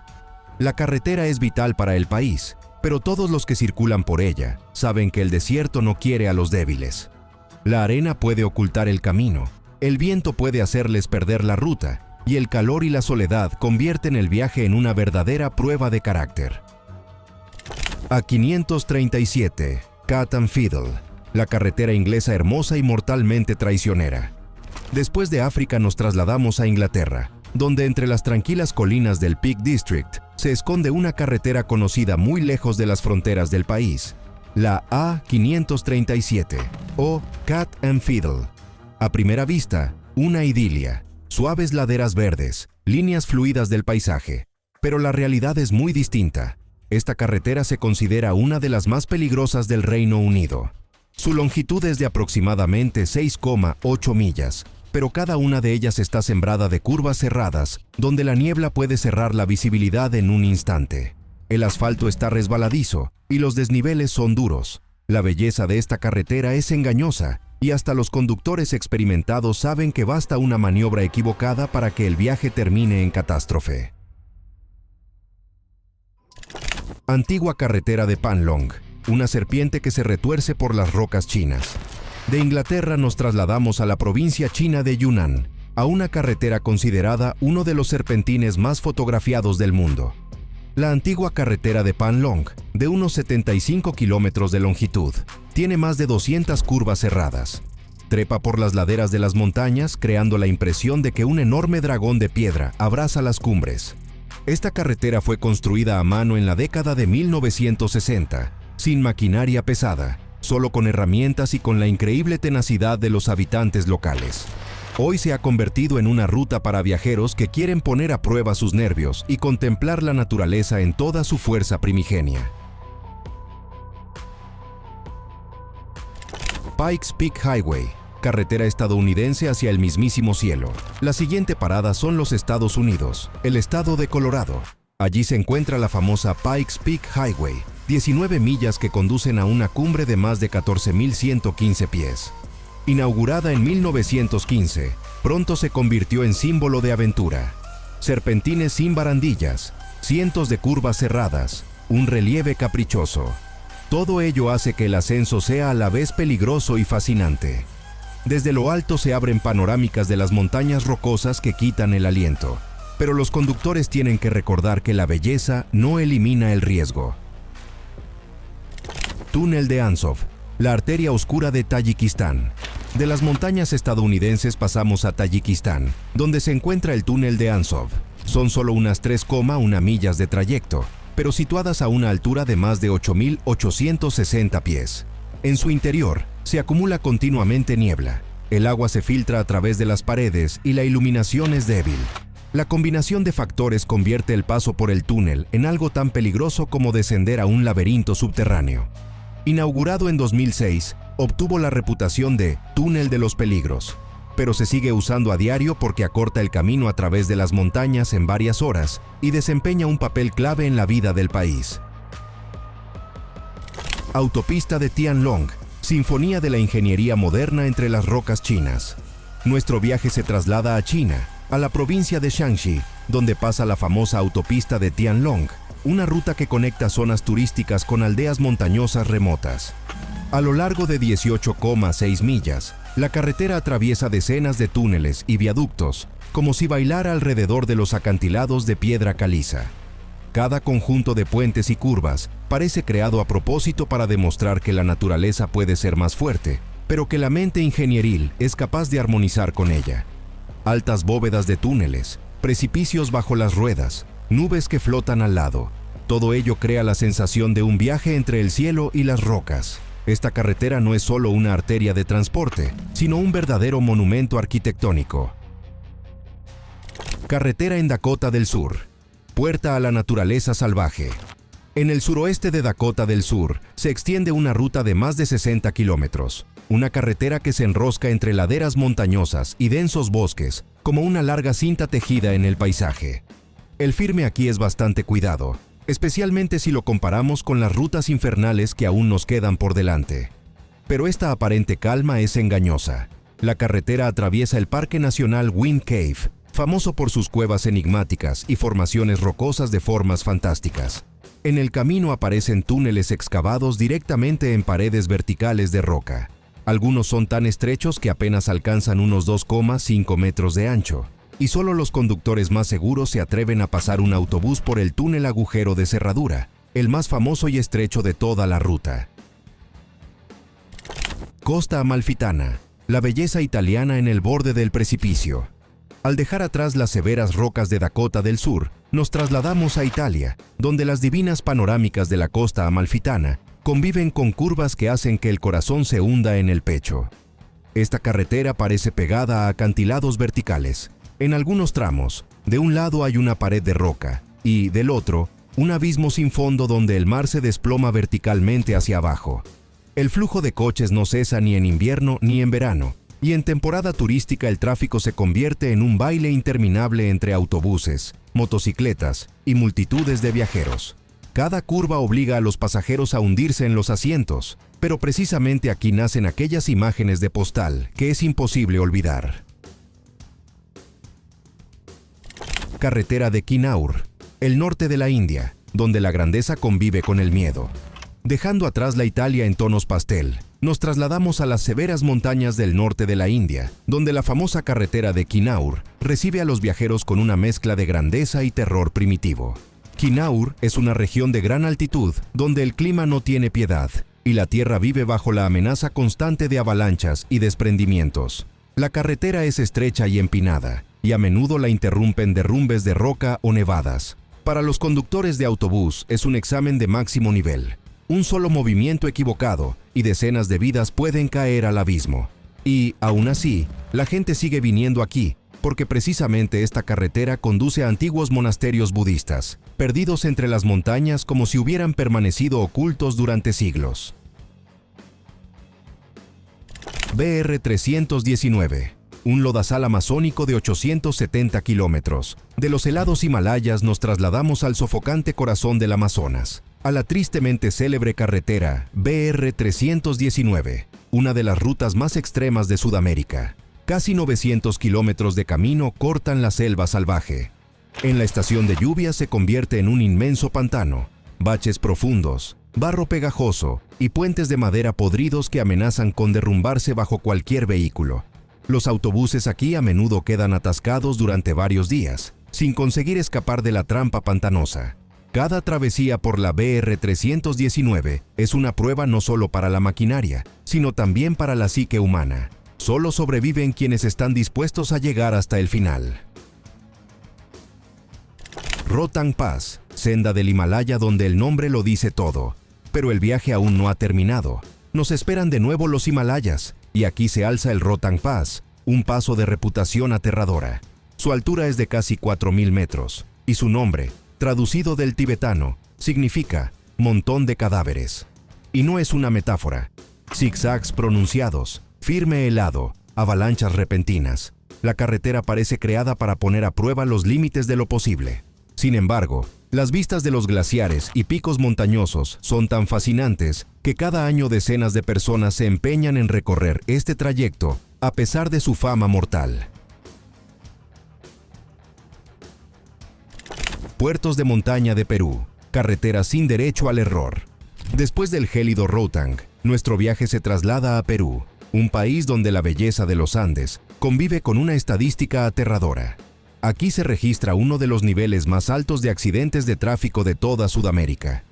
La carretera es vital para el país, pero todos los que circulan por ella saben que el desierto no quiere a los débiles. La arena puede ocultar el camino, el viento puede hacerles perder la ruta, y el calor y la soledad convierten el viaje en una verdadera prueba de carácter. A 537, Cat and Fiddle, la carretera inglesa hermosa y mortalmente traicionera. Después de África nos trasladamos a Inglaterra, donde entre las tranquilas colinas del Peak District se esconde una carretera conocida muy lejos de las fronteras del país, la A537, o Cat and Fiddle. A primera vista, una idilia, suaves laderas verdes, líneas fluidas del paisaje, pero la realidad es muy distinta. Esta carretera se considera una de las más peligrosas del Reino Unido. Su longitud es de aproximadamente 6,8 millas, pero cada una de ellas está sembrada de curvas cerradas, donde la niebla puede cerrar la visibilidad en un instante. El asfalto está resbaladizo y los desniveles son duros. La belleza de esta carretera es engañosa y hasta los conductores experimentados saben que basta una maniobra equivocada para que el viaje termine en catástrofe. Antigua carretera de Panlong, una serpiente que se retuerce por las rocas chinas. De Inglaterra nos trasladamos a la provincia china de Yunnan, a una carretera considerada uno de los serpentines más fotografiados del mundo. La antigua carretera de Pan Long, de unos 75 kilómetros de longitud, tiene más de 200 curvas cerradas. Trepa por las laderas de las montañas, creando la impresión de que un enorme dragón de piedra abraza las cumbres. Esta carretera fue construida a mano en la década de 1960, sin maquinaria pesada, solo con herramientas y con la increíble tenacidad de los habitantes locales. Hoy se ha convertido en una ruta para viajeros que quieren poner a prueba sus nervios y contemplar la naturaleza en toda su fuerza primigenia. Pikes Peak Highway, carretera estadounidense hacia el mismísimo cielo. La siguiente parada son los Estados Unidos, el estado de Colorado. Allí se encuentra la famosa Pikes Peak Highway, 19 millas que conducen a una cumbre de más de 14.115 pies. Inaugurada en 1915, pronto se convirtió en símbolo de aventura. Serpentines sin barandillas, cientos de curvas cerradas, un relieve caprichoso. Todo ello hace que el ascenso sea a la vez peligroso y fascinante. Desde lo alto se abren panorámicas de las montañas rocosas que quitan el aliento, pero los conductores tienen que recordar que la belleza no elimina el riesgo. Túnel de Ansov, la arteria oscura de Tayikistán. De las montañas estadounidenses pasamos a Tayikistán, donde se encuentra el túnel de Ansov. Son solo unas 3,1 millas de trayecto, pero situadas a una altura de más de 8.860 pies. En su interior se acumula continuamente niebla, el agua se filtra a través de las paredes y la iluminación es débil. La combinación de factores convierte el paso por el túnel en algo tan peligroso como descender a un laberinto subterráneo. Inaugurado en 2006, obtuvo la reputación de túnel de los peligros, pero se sigue usando a diario porque acorta el camino a través de las montañas en varias horas y desempeña un papel clave en la vida del país. Autopista de Tianlong, sinfonía de la ingeniería moderna entre las rocas chinas. Nuestro viaje se traslada a China, a la provincia de Shanxi, donde pasa la famosa autopista de Tianlong, una ruta que conecta zonas turísticas con aldeas montañosas remotas. A lo largo de 18,6 millas, la carretera atraviesa decenas de túneles y viaductos, como si bailara alrededor de los acantilados de piedra caliza. Cada conjunto de puentes y curvas parece creado a propósito para demostrar que la naturaleza puede ser más fuerte, pero que la mente ingenieril es capaz de armonizar con ella. Altas bóvedas de túneles, precipicios bajo las ruedas, nubes que flotan al lado. Todo ello crea la sensación de un viaje entre el cielo y las rocas. Esta carretera no es solo una arteria de transporte, sino un verdadero monumento arquitectónico. Carretera en Dakota del Sur. Puerta a la naturaleza salvaje. En el suroeste de Dakota del Sur se extiende una ruta de más de 60 kilómetros, una carretera que se enrosca entre laderas montañosas y densos bosques, como una larga cinta tejida en el paisaje. El firme aquí es bastante cuidado, especialmente si lo comparamos con las rutas infernales que aún nos quedan por delante. Pero esta aparente calma es engañosa. La carretera atraviesa el Parque Nacional Wind Cave, famoso por sus cuevas enigmáticas y formaciones rocosas de formas fantásticas. En el camino aparecen túneles excavados directamente en paredes verticales de roca. Algunos son tan estrechos que apenas alcanzan unos 2,5 metros de ancho, y solo los conductores más seguros se atreven a pasar un autobús por el túnel agujero de cerradura, el más famoso y estrecho de toda la ruta. Costa Amalfitana, la belleza italiana en el borde del precipicio. Al dejar atrás las severas rocas de Dakota del Sur, nos trasladamos a Italia, donde las divinas panorámicas de la costa amalfitana conviven con curvas que hacen que el corazón se hunda en el pecho. Esta carretera parece pegada a acantilados verticales. En algunos tramos, de un lado hay una pared de roca y, del otro, un abismo sin fondo donde el mar se desploma verticalmente hacia abajo. El flujo de coches no cesa ni en invierno ni en verano, y en temporada turística el tráfico se convierte en un baile interminable entre autobuses, motocicletas y multitudes de viajeros. Cada curva obliga a los pasajeros a hundirse en los asientos, pero precisamente aquí nacen aquellas imágenes de postal que es imposible olvidar. Carretera de Kinnaur, el norte de la India, donde la grandeza convive con el miedo. Dejando atrás la Italia en tonos pastel, nos trasladamos a las severas montañas del norte de la India, donde la famosa carretera de Kinnaur recibe a los viajeros con una mezcla de grandeza y terror primitivo. Kinaur es una región de gran altitud donde el clima no tiene piedad y la tierra vive bajo la amenaza constante de avalanchas y desprendimientos. La carretera es estrecha y empinada y a menudo la interrumpen derrumbes de roca o nevadas. Para los conductores de autobús es un examen de máximo nivel. Un solo movimiento equivocado y decenas de vidas pueden caer al abismo. Y, aún así, la gente sigue viniendo aquí porque precisamente esta carretera conduce a antiguos monasterios budistas, perdidos entre las montañas como si hubieran permanecido ocultos durante siglos. BR 319, un lodazal amazónico de 870 kilómetros. De los helados Himalayas nos trasladamos al sofocante corazón del Amazonas, a la tristemente célebre carretera BR 319, una de las rutas más extremas de Sudamérica. Casi 900 kilómetros de camino cortan la selva salvaje. En la estación de lluvia se convierte en un inmenso pantano, baches profundos, barro pegajoso y puentes de madera podridos que amenazan con derrumbarse bajo cualquier vehículo. Los autobuses aquí a menudo quedan atascados durante varios días, sin conseguir escapar de la trampa pantanosa. Cada travesía por la BR 319 es una prueba no solo para la maquinaria, sino también para la psique humana. Solo sobreviven quienes están dispuestos a llegar hasta el final. Rohtang Pass, senda del Himalaya donde el nombre lo dice todo. Pero el viaje aún no ha terminado. Nos esperan de nuevo los Himalayas, y aquí se alza el Rohtang Pass, un paso de reputación aterradora. Su altura es de casi 4.000 metros, y su nombre, traducido del tibetano, significa montón de cadáveres. Y no es una metáfora. Zigzags pronunciados, firme helado, avalanchas repentinas. La carretera parece creada para poner a prueba los límites de lo posible. Sin embargo, las vistas de los glaciares y picos montañosos son tan fascinantes que cada año decenas de personas se empeñan en recorrer este trayecto a pesar de su fama mortal. Puertos de montaña de Perú, carretera sin derecho al error. Después del gélido Rohtang, nuestro viaje se traslada a Perú, un país donde la belleza de los Andes convive con una estadística aterradora. Aquí se registra uno de los niveles más altos de accidentes de tráfico de toda Sudamérica.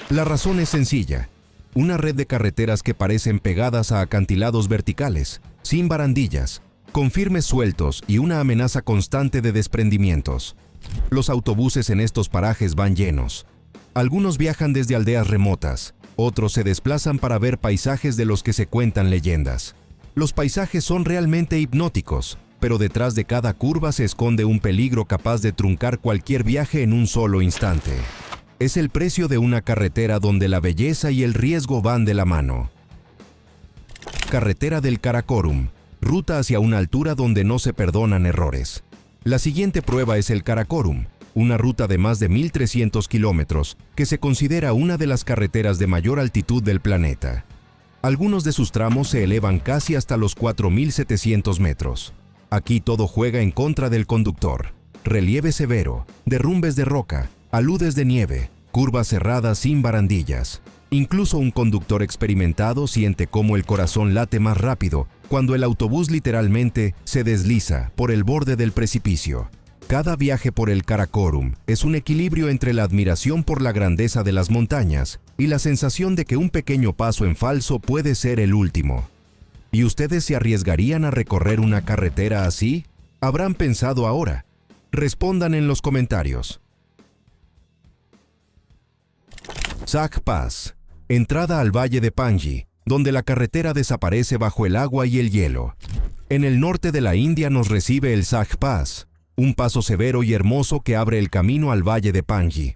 La razón es sencilla: una red de carreteras que parecen pegadas a acantilados verticales, sin barandillas, con firmes sueltos y una amenaza constante de desprendimientos. Los autobuses en estos parajes van llenos. Algunos viajan desde aldeas remotas, otros se desplazan para ver paisajes de los que se cuentan leyendas. Los paisajes son realmente hipnóticos, pero detrás de cada curva se esconde un peligro capaz de truncar cualquier viaje en un solo instante. Es el precio de una carretera donde la belleza y el riesgo van de la mano. Carretera del Karakorum, ruta hacia una altura donde no se perdonan errores. La siguiente prueba es el Karakorum, una ruta de más de 1.300 kilómetros que se considera una de las carreteras de mayor altitud del planeta. Algunos de sus tramos se elevan casi hasta los 4.700 metros. Aquí todo juega en contra del conductor. Relieve severo, derrumbes de roca, aludes de nieve, curvas cerradas sin barandillas. Incluso un conductor experimentado siente cómo el corazón late más rápido cuando el autobús literalmente se desliza por el borde del precipicio. Cada viaje por el Karakorum es un equilibrio entre la admiración por la grandeza de las montañas y la sensación de que un pequeño paso en falso puede ser el último. ¿Y ustedes se arriesgarían a recorrer una carretera así? ¿Habrán pensado ahora? Respondan en los comentarios. Zach Pass, entrada al valle de Panji, donde la carretera desaparece bajo el agua y el hielo. En el norte de la India nos recibe el Zach Pass, un paso severo y hermoso que abre el camino al valle de Panji.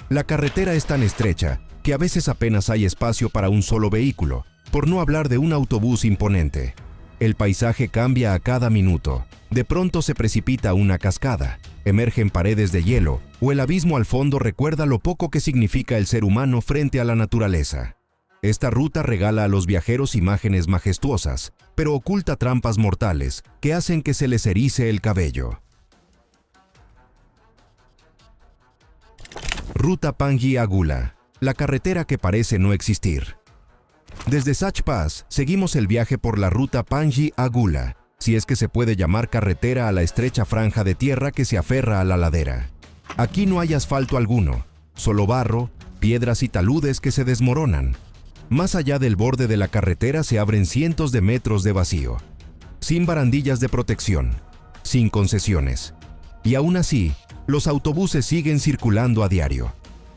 La carretera es tan estrecha que a veces apenas hay espacio para un solo vehículo, por no hablar de un autobús imponente. El paisaje cambia a cada minuto. De pronto se precipita una cascada, emergen paredes de hielo, o el abismo al fondo recuerda lo poco que significa el ser humano frente a la naturaleza. Esta ruta regala a los viajeros imágenes majestuosas, pero oculta trampas mortales que hacen que se les erice el cabello. Ruta Panji-Agula, la carretera que parece no existir. Desde Zach Pass seguimos el viaje por la ruta Panji-Agula, si es que se puede llamar carretera a la estrecha franja de tierra que se aferra a la ladera. Aquí no hay asfalto alguno, solo barro, piedras y taludes que se desmoronan. Más allá del borde de la carretera se abren cientos de metros de vacío, sin barandillas de protección, sin concesiones. Y aún así, los autobuses siguen circulando a diario.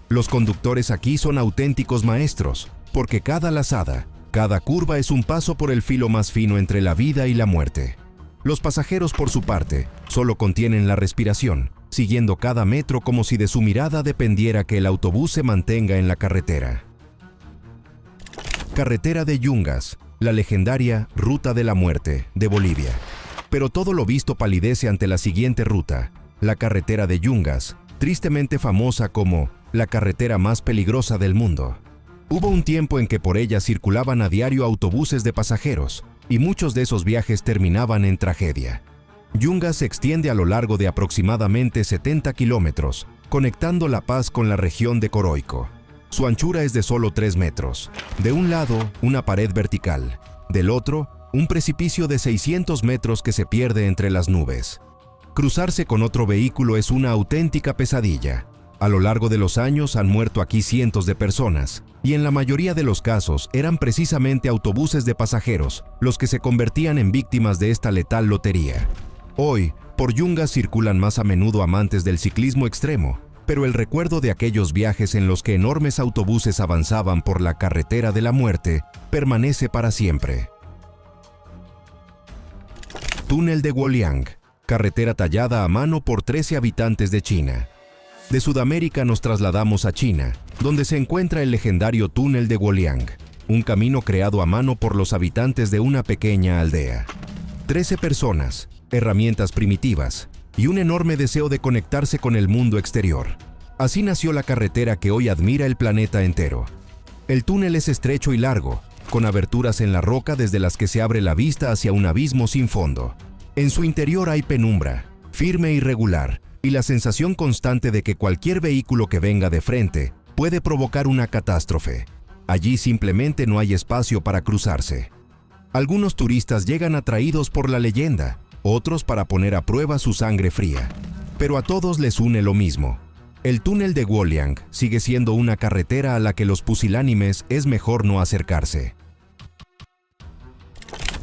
Los conductores aquí son auténticos maestros, porque cada lazada, cada curva es un paso por el filo más fino entre la vida y la muerte. Los pasajeros, por su parte, solo contienen la respiración, siguiendo cada metro como si de su mirada dependiera que el autobús se mantenga en la carretera. Carretera de Yungas, la legendaria Ruta de la Muerte de Bolivia. Pero todo lo visto palidece ante la siguiente ruta, la carretera de Yungas, tristemente famosa como la carretera más peligrosa del mundo. Hubo un tiempo en que por ella circulaban a diario autobuses de pasajeros, y muchos de esos viajes terminaban en tragedia. Yungas se extiende a lo largo de aproximadamente 70 kilómetros, conectando La Paz con la región de Coroico. Su anchura es de solo 3 metros. De un lado, una pared vertical. Del otro, un precipicio de 600 metros que se pierde entre las nubes. Cruzarse con otro vehículo es una auténtica pesadilla. A lo largo de los años han muerto aquí cientos de personas, y en la mayoría de los casos eran precisamente autobuses de pasajeros los que se convertían en víctimas de esta letal lotería. Hoy, por Yungas circulan más a menudo amantes del ciclismo extremo, pero el recuerdo de aquellos viajes en los que enormes autobuses avanzaban por la carretera de la muerte permanece para siempre. Túnel de Huoliang, carretera tallada a mano por 13 habitantes de China. De Sudamérica nos trasladamos a China, donde se encuentra el legendario Túnel de Huoliang, un camino creado a mano por los habitantes de una pequeña aldea. 13 personas, herramientas primitivas y un enorme deseo de conectarse con el mundo exterior. Así nació la carretera que hoy admira el planeta entero. El túnel es estrecho y largo, con aberturas en la roca desde las que se abre la vista hacia un abismo sin fondo. En su interior hay penumbra, firme y regular, y la sensación constante de que cualquier vehículo que venga de frente puede provocar una catástrofe. Allí simplemente no hay espacio para cruzarse. Algunos turistas llegan atraídos por la leyenda, otros para poner a prueba su sangre fría. Pero a todos les une lo mismo. El túnel de Huoliang sigue siendo una carretera a la que los pusilánimes es mejor no acercarse.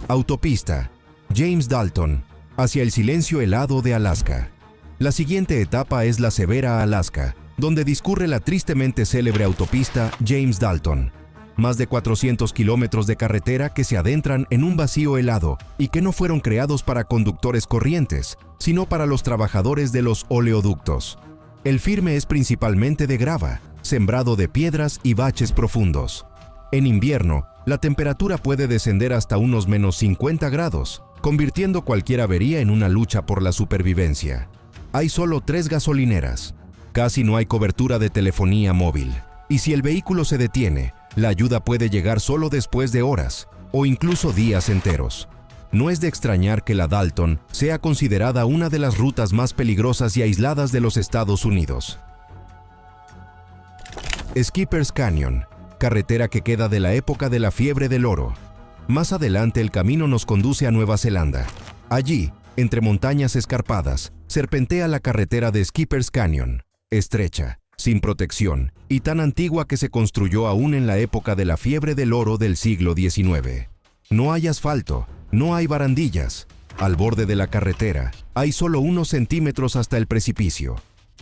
Autopista James Dalton, hacia el silencio helado de Alaska. La siguiente etapa es la severa Alaska, donde discurre la tristemente célebre autopista James Dalton. Más de 400 kilómetros de carretera que se adentran en un vacío helado y que no fueron creados para conductores corrientes, sino para los trabajadores de los oleoductos. El firme es principalmente de grava, sembrado de piedras y baches profundos. En invierno, la temperatura puede descender hasta unos menos 50 grados, convirtiendo cualquier avería en una lucha por la supervivencia. Hay solo 3 gasolineras. Casi no hay cobertura de telefonía móvil. Y si el vehículo se detiene, la ayuda puede llegar solo después de horas, o incluso días enteros. No es de extrañar que la Dalton sea considerada una de las rutas más peligrosas y aisladas de los Estados Unidos. Skipper's Canyon, carretera que queda de la época de la fiebre del oro. Más adelante el camino nos conduce a Nueva Zelanda. Allí, entre montañas escarpadas, serpentea la carretera de Skipper's Canyon, estrecha, sin protección y tan antigua que se construyó aún en la época de la fiebre del oro del siglo XIX. No hay asfalto, no hay barandillas. Al borde de la carretera hay solo unos centímetros hasta el precipicio.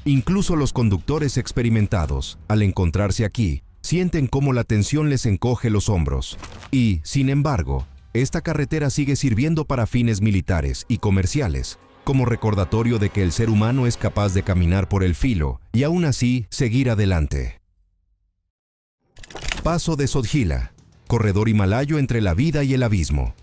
Incluso los conductores experimentados, al encontrarse aquí, sienten cómo la tensión les encoge los hombros. Y, sin embargo, esta carretera sigue sirviendo para fines militares y comerciales, como recordatorio de que el ser humano es capaz de caminar por el filo y aún así seguir adelante. Paso de Sothila, corredor himalayo entre la vida y el abismo.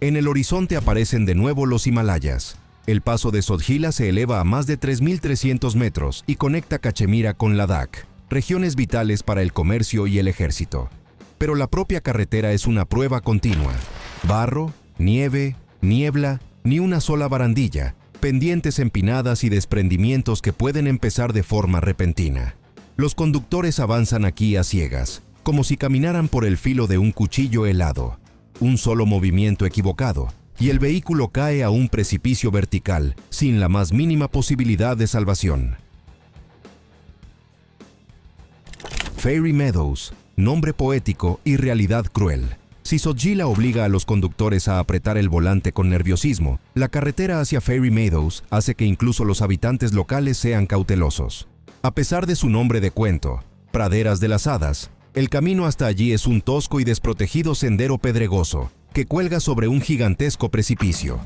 En el horizonte aparecen de nuevo los Himalayas. El paso de Sothila se eleva a más de 3.300 metros y conecta Cachemira con Ladakh, regiones vitales para el comercio y el ejército. Pero la propia carretera es una prueba continua. Barro, nieve, niebla, ni una sola barandilla, pendientes empinadas y desprendimientos que pueden empezar de forma repentina. Los conductores avanzan aquí a ciegas, como si caminaran por el filo de un cuchillo helado. Un solo movimiento equivocado, y el vehículo cae a un precipicio vertical, sin la más mínima posibilidad de salvación. Fairy Meadows, nombre poético y realidad cruel. Si Sotzila obliga a los conductores a apretar el volante con nerviosismo, la carretera hacia Fairy Meadows hace que incluso los habitantes locales sean cautelosos. A pesar de su nombre de cuento, Praderas de las Hadas, el camino hasta allí es un tosco y desprotegido sendero pedregoso que cuelga sobre un gigantesco precipicio.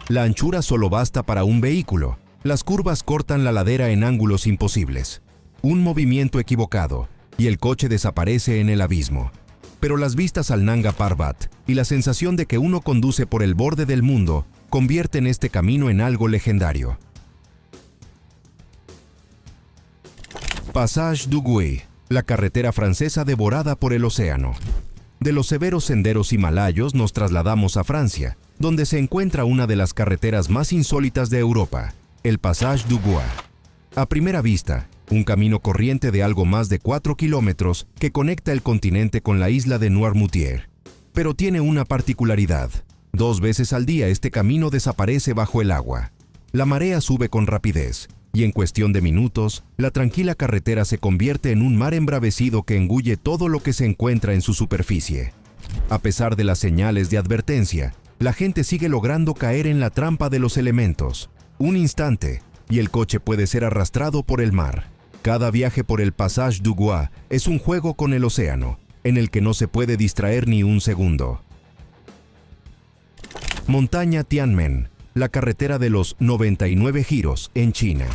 La anchura solo basta para un vehículo. Las curvas cortan la ladera en ángulos imposibles. Un movimiento equivocado y el coche desaparece en el abismo. Pero las vistas al Nanga Parbat y la sensación de que uno conduce por el borde del mundo convierten este camino en algo legendario. Passage du Gouet, la carretera francesa devorada por el océano. De los severos senderos himalayos nos trasladamos a Francia, donde se encuentra una de las carreteras más insólitas de Europa, el Passage du Gouet. A primera vista, un camino corriente de algo más de 4 kilómetros que conecta el continente con la isla de Noirmoutier. Pero tiene una particularidad. 2 veces al día este camino desaparece bajo el agua. La marea sube con rapidez, y en cuestión de minutos, la tranquila carretera se convierte en un mar embravecido que engulle todo lo que se encuentra en su superficie. A pesar de las señales de advertencia, la gente sigue logrando caer en la trampa de los elementos. Un instante, y el coche puede ser arrastrado por el mar. Cada viaje por el Passage du Gouet es un juego con el océano, en el que no se puede distraer ni un segundo. Montaña Tianmen, la carretera de los 99 giros en China.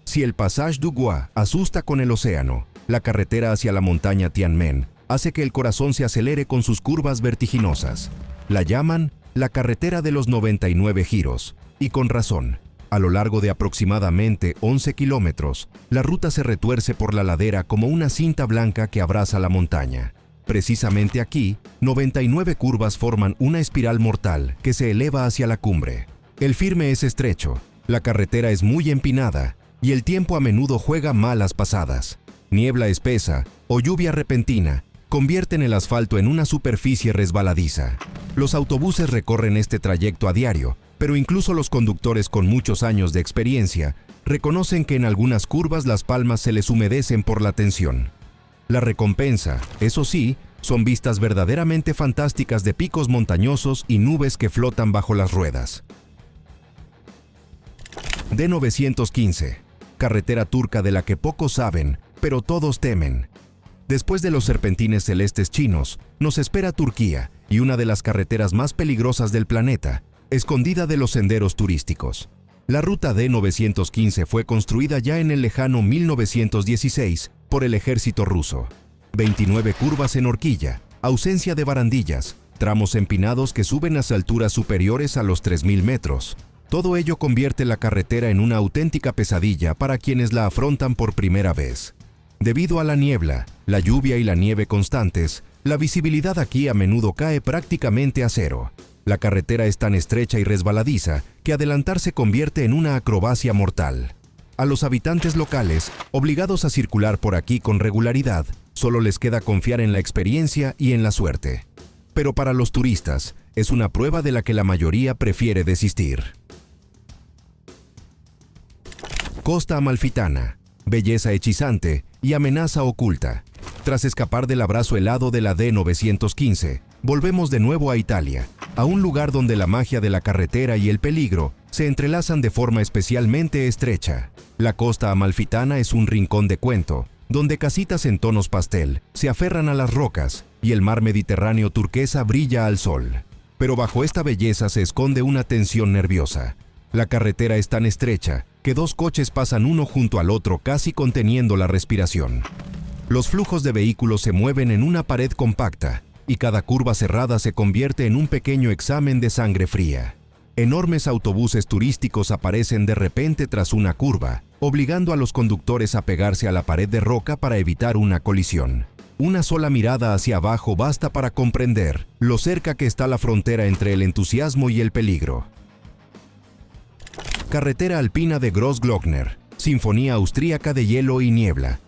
Si el Passage du Gouet asusta con el océano, la carretera hacia la montaña Tianmen hace que el corazón se acelere con sus curvas vertiginosas. La llaman la carretera de los 99 giros, y con razón. A lo largo de aproximadamente 11 kilómetros, la ruta se retuerce por la ladera como una cinta blanca que abraza la montaña. Precisamente aquí, 99 curvas forman una espiral mortal que se eleva hacia la cumbre. El firme es estrecho, la carretera es muy empinada y el tiempo a menudo juega malas pasadas. Niebla espesa o lluvia repentina convierten el asfalto en una superficie resbaladiza. Los autobuses recorren este trayecto a diario, pero incluso los conductores con muchos años de experiencia reconocen que en algunas curvas las palmas se les humedecen por la tensión. La recompensa, eso sí, son vistas verdaderamente fantásticas de picos montañosos y nubes que flotan bajo las ruedas. D915, carretera turca de la que pocos saben, pero todos temen. Después de los serpentines celestes chinos, nos espera Turquía y una de las carreteras más peligrosas del planeta, escondida de los senderos turísticos. La ruta D915 fue construida ya en el lejano 1916 por el ejército ruso. 29 curvas en horquilla, ausencia de barandillas, tramos empinados que suben hasta alturas superiores a los 3.000 metros. Todo ello convierte la carretera en una auténtica pesadilla para quienes la afrontan por primera vez. Debido a la niebla, la lluvia y la nieve constantes, la visibilidad aquí a menudo cae prácticamente a cero. La carretera es tan estrecha y resbaladiza que adelantar se convierte en una acrobacia mortal. A los habitantes locales, obligados a circular por aquí con regularidad, solo les queda confiar en la experiencia y en la suerte. Pero para los turistas, es una prueba de la que la mayoría prefiere desistir. Costa Amalfitana, belleza hechizante y amenaza oculta. Tras escapar del abrazo helado de la D915, volvemos de nuevo a Italia, a un lugar donde la magia de la carretera y el peligro se entrelazan de forma especialmente estrecha. La costa amalfitana es un rincón de cuento, donde casitas en tonos pastel se aferran a las rocas y el mar Mediterráneo turquesa brilla al sol. Pero bajo esta belleza se esconde una tensión nerviosa. La carretera es tan estrecha que 2 coches pasan uno junto al otro casi conteniendo la respiración. Los flujos de vehículos se mueven en una pared compacta y cada curva cerrada se convierte en un pequeño examen de sangre fría. Enormes autobuses turísticos aparecen de repente tras una curva, obligando a los conductores a pegarse a la pared de roca para evitar una colisión. Una sola mirada hacia abajo basta para comprender lo cerca que está la frontera entre el entusiasmo y el peligro. Carretera alpina de Großglockner, sinfonía austríaca de hielo y niebla.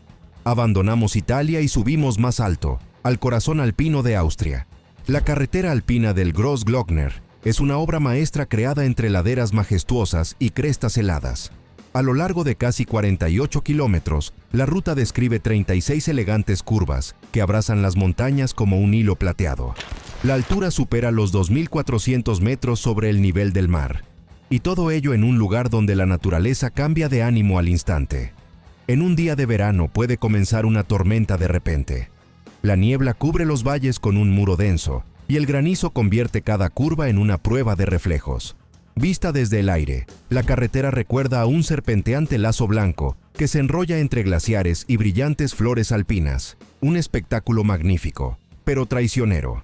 Abandonamos Italia y subimos más alto, al corazón alpino de Austria. La carretera alpina del Großglockner es una obra maestra creada entre laderas majestuosas y crestas heladas. A lo largo de casi 48 kilómetros, la ruta describe 36 elegantes curvas que abrazan las montañas como un hilo plateado. La altura supera los 2.400 metros sobre el nivel del mar, y todo ello en un lugar donde la naturaleza cambia de ánimo al instante. En un día de verano puede comenzar una tormenta de repente. La niebla cubre los valles con un muro denso, y el granizo convierte cada curva en una prueba de reflejos. Vista desde el aire, la carretera recuerda a un serpenteante lazo blanco que se enrolla entre glaciares y brillantes flores alpinas. Un espectáculo magnífico, pero traicionero.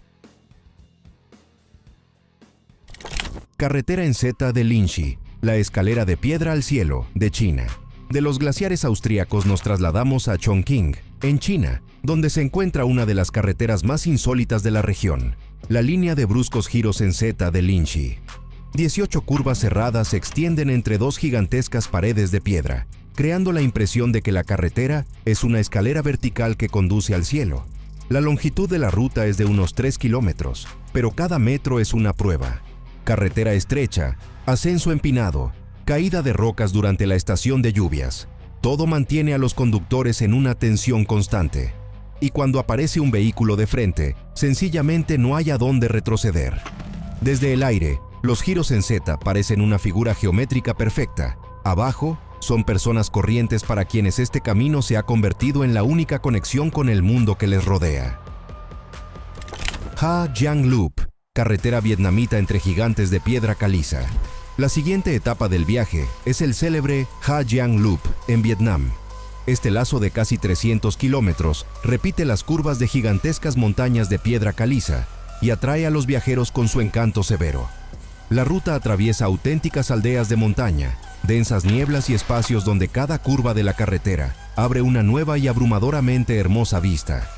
Carretera en seta de Linxi, la escalera de piedra al cielo de China. De los glaciares austríacos nos trasladamos a Chongqing, en China, donde se encuentra una de las carreteras más insólitas de la región, la línea de bruscos giros en seta de Linxi. 18 curvas cerradas se extienden entre dos gigantescas paredes de piedra, creando la impresión de que la carretera es una escalera vertical que conduce al cielo. La longitud de la ruta es de unos 3 kilómetros, pero cada metro es una prueba. Carretera estrecha, ascenso empinado, caída de rocas durante la estación de lluvias. Todo mantiene a los conductores en una tensión constante. Y cuando aparece un vehículo de frente, sencillamente no hay a dónde retroceder. Desde el aire, los giros en seta parecen una figura geométrica perfecta. Abajo, son personas corrientes para quienes este camino se ha convertido en la única conexión con el mundo que les rodea. Ha Giang Loop, carretera vietnamita entre gigantes de piedra caliza. La siguiente etapa del viaje es el célebre Ha Giang Loop en Vietnam. Este lazo de casi 300 kilómetros repite las curvas de gigantescas montañas de piedra caliza y atrae a los viajeros con su encanto severo. La ruta atraviesa auténticas aldeas de montaña, densas nieblas y espacios donde cada curva de la carretera abre una nueva y abrumadoramente hermosa vista.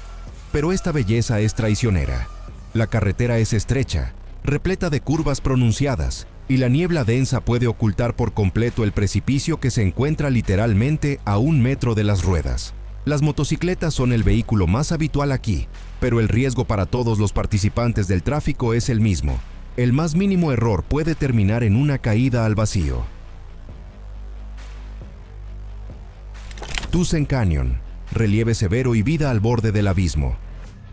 Pero esta belleza es traicionera. La carretera es estrecha, repleta de curvas pronunciadas, y la niebla densa puede ocultar por completo el precipicio que se encuentra literalmente a 1 metro de las ruedas. Las motocicletas son el vehículo más habitual aquí, pero el riesgo para todos los participantes del tráfico es el mismo. El más mínimo error puede terminar en una caída al vacío. Tusen Canyon, relieve severo y vida al borde del abismo.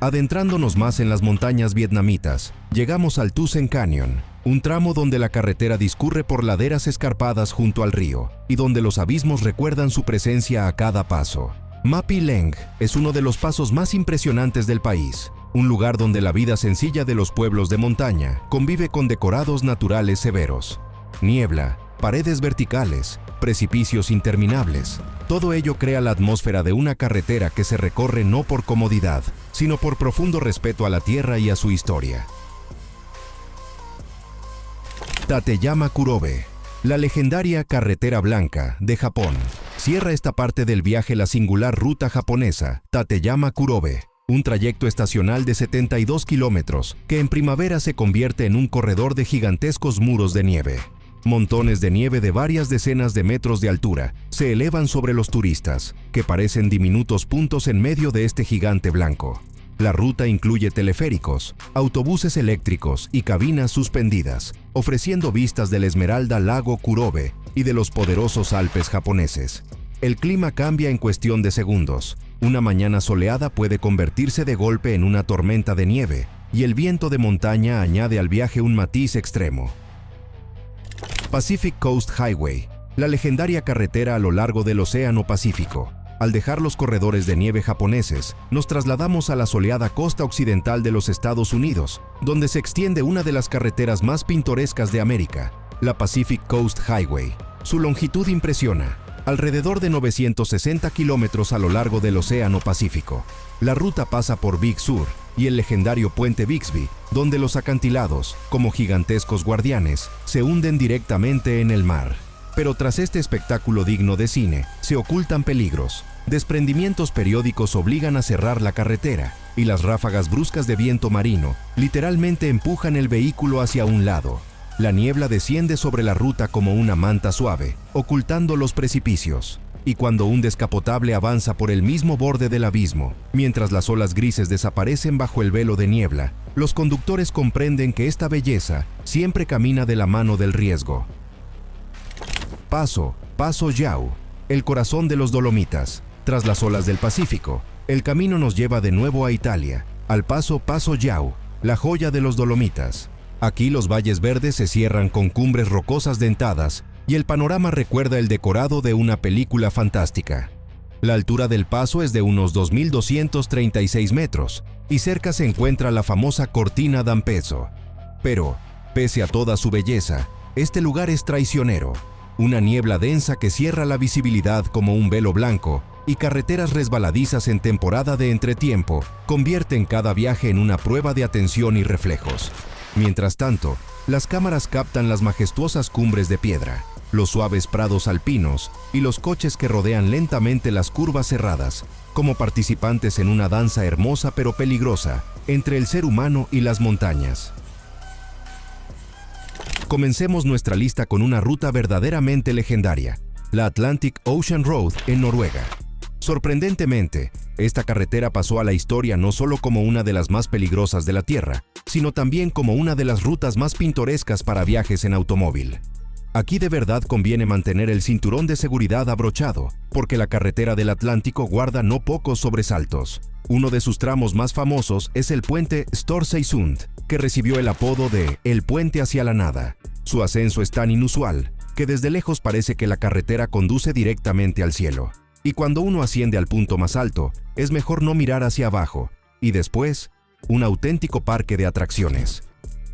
Adentrándonos más en las montañas vietnamitas, llegamos al Tusen Canyon, un tramo donde la carretera discurre por laderas escarpadas junto al río y donde los abismos recuerdan su presencia a cada paso. Ma Pi Leng es uno de los pasos más impresionantes del país, un lugar donde la vida sencilla de los pueblos de montaña convive con decorados naturales severos. Niebla, paredes verticales, precipicios interminables. Todo ello crea la atmósfera de una carretera que se recorre no por comodidad, sino por profundo respeto a la tierra y a su historia. Tateyama Kurobe, la legendaria Carretera Blanca de Japón. Cierra esta parte del viaje la singular ruta japonesa Tateyama Kurobe, un trayecto estacional de 72 kilómetros que en primavera se convierte en un corredor de gigantescos muros de nieve. Montones de nieve de varias decenas de metros de altura se elevan sobre los turistas, que parecen diminutos puntos en medio de este gigante blanco. La ruta incluye teleféricos, autobuses eléctricos y cabinas suspendidas, ofreciendo vistas del Esmeralda Lago Kurobe y de los poderosos Alpes japoneses. El clima cambia en cuestión de segundos. Una mañana soleada puede convertirse de golpe en una tormenta de nieve, y el viento de montaña añade al viaje un matiz extremo. Pacific Coast Highway, la legendaria carretera a lo largo del Océano Pacífico. Al dejar los corredores de nieve japoneses, nos trasladamos a la soleada costa occidental de los Estados Unidos, donde se extiende una de las carreteras más pintorescas de América, la Pacific Coast Highway. Su longitud impresiona, alrededor de 960 kilómetros a lo largo del Océano Pacífico. La ruta pasa por Big Sur y el legendario puente Bixby, donde los acantilados, como gigantescos guardianes, se hunden directamente en el mar. Pero tras este espectáculo digno de cine, se ocultan peligros. Desprendimientos periódicos obligan a cerrar la carretera, y las ráfagas bruscas de viento marino literalmente empujan el vehículo hacia un lado. La niebla desciende sobre la ruta como una manta suave, ocultando los precipicios. Y cuando un descapotable avanza por el mismo borde del abismo, mientras las olas grises desaparecen bajo el velo de niebla, los conductores comprenden que esta belleza siempre camina de la mano del riesgo. Paso Paso Yau, el corazón de los Dolomitas. Tras las olas del Pacífico, el camino nos lleva de nuevo a Italia, al Paso Yau, la joya de los Dolomitas. Aquí los valles verdes se cierran con cumbres rocosas dentadas y el panorama recuerda el decorado de una película fantástica. La altura del paso es de unos 2.236 metros y cerca se encuentra la famosa Cortina d'Ampezzo. Pero, pese a toda su belleza, este lugar es traicionero. Una niebla densa que cierra la visibilidad como un velo blanco y carreteras resbaladizas en temporada de entretiempo convierten cada viaje en una prueba de atención y reflejos. Mientras tanto, las cámaras captan las majestuosas cumbres de piedra, los suaves prados alpinos y los coches que rodean lentamente las curvas cerradas, como participantes en una danza hermosa pero peligrosa entre el ser humano y las montañas. Comencemos nuestra lista con una ruta verdaderamente legendaria, la Atlantic Ocean Road en Noruega. Sorprendentemente, esta carretera pasó a la historia no solo como una de las más peligrosas de la Tierra, sino también como una de las rutas más pintorescas para viajes en automóvil. Aquí de verdad conviene mantener el cinturón de seguridad abrochado, porque la carretera del Atlántico guarda no pocos sobresaltos. Uno de sus tramos más famosos es el puente Storsøysund, que recibió el apodo de «El puente hacia la nada». Su ascenso es tan inusual que desde lejos parece que la carretera conduce directamente al cielo. Y cuando uno asciende al punto más alto, es mejor no mirar hacia abajo. Y después, un auténtico parque de atracciones.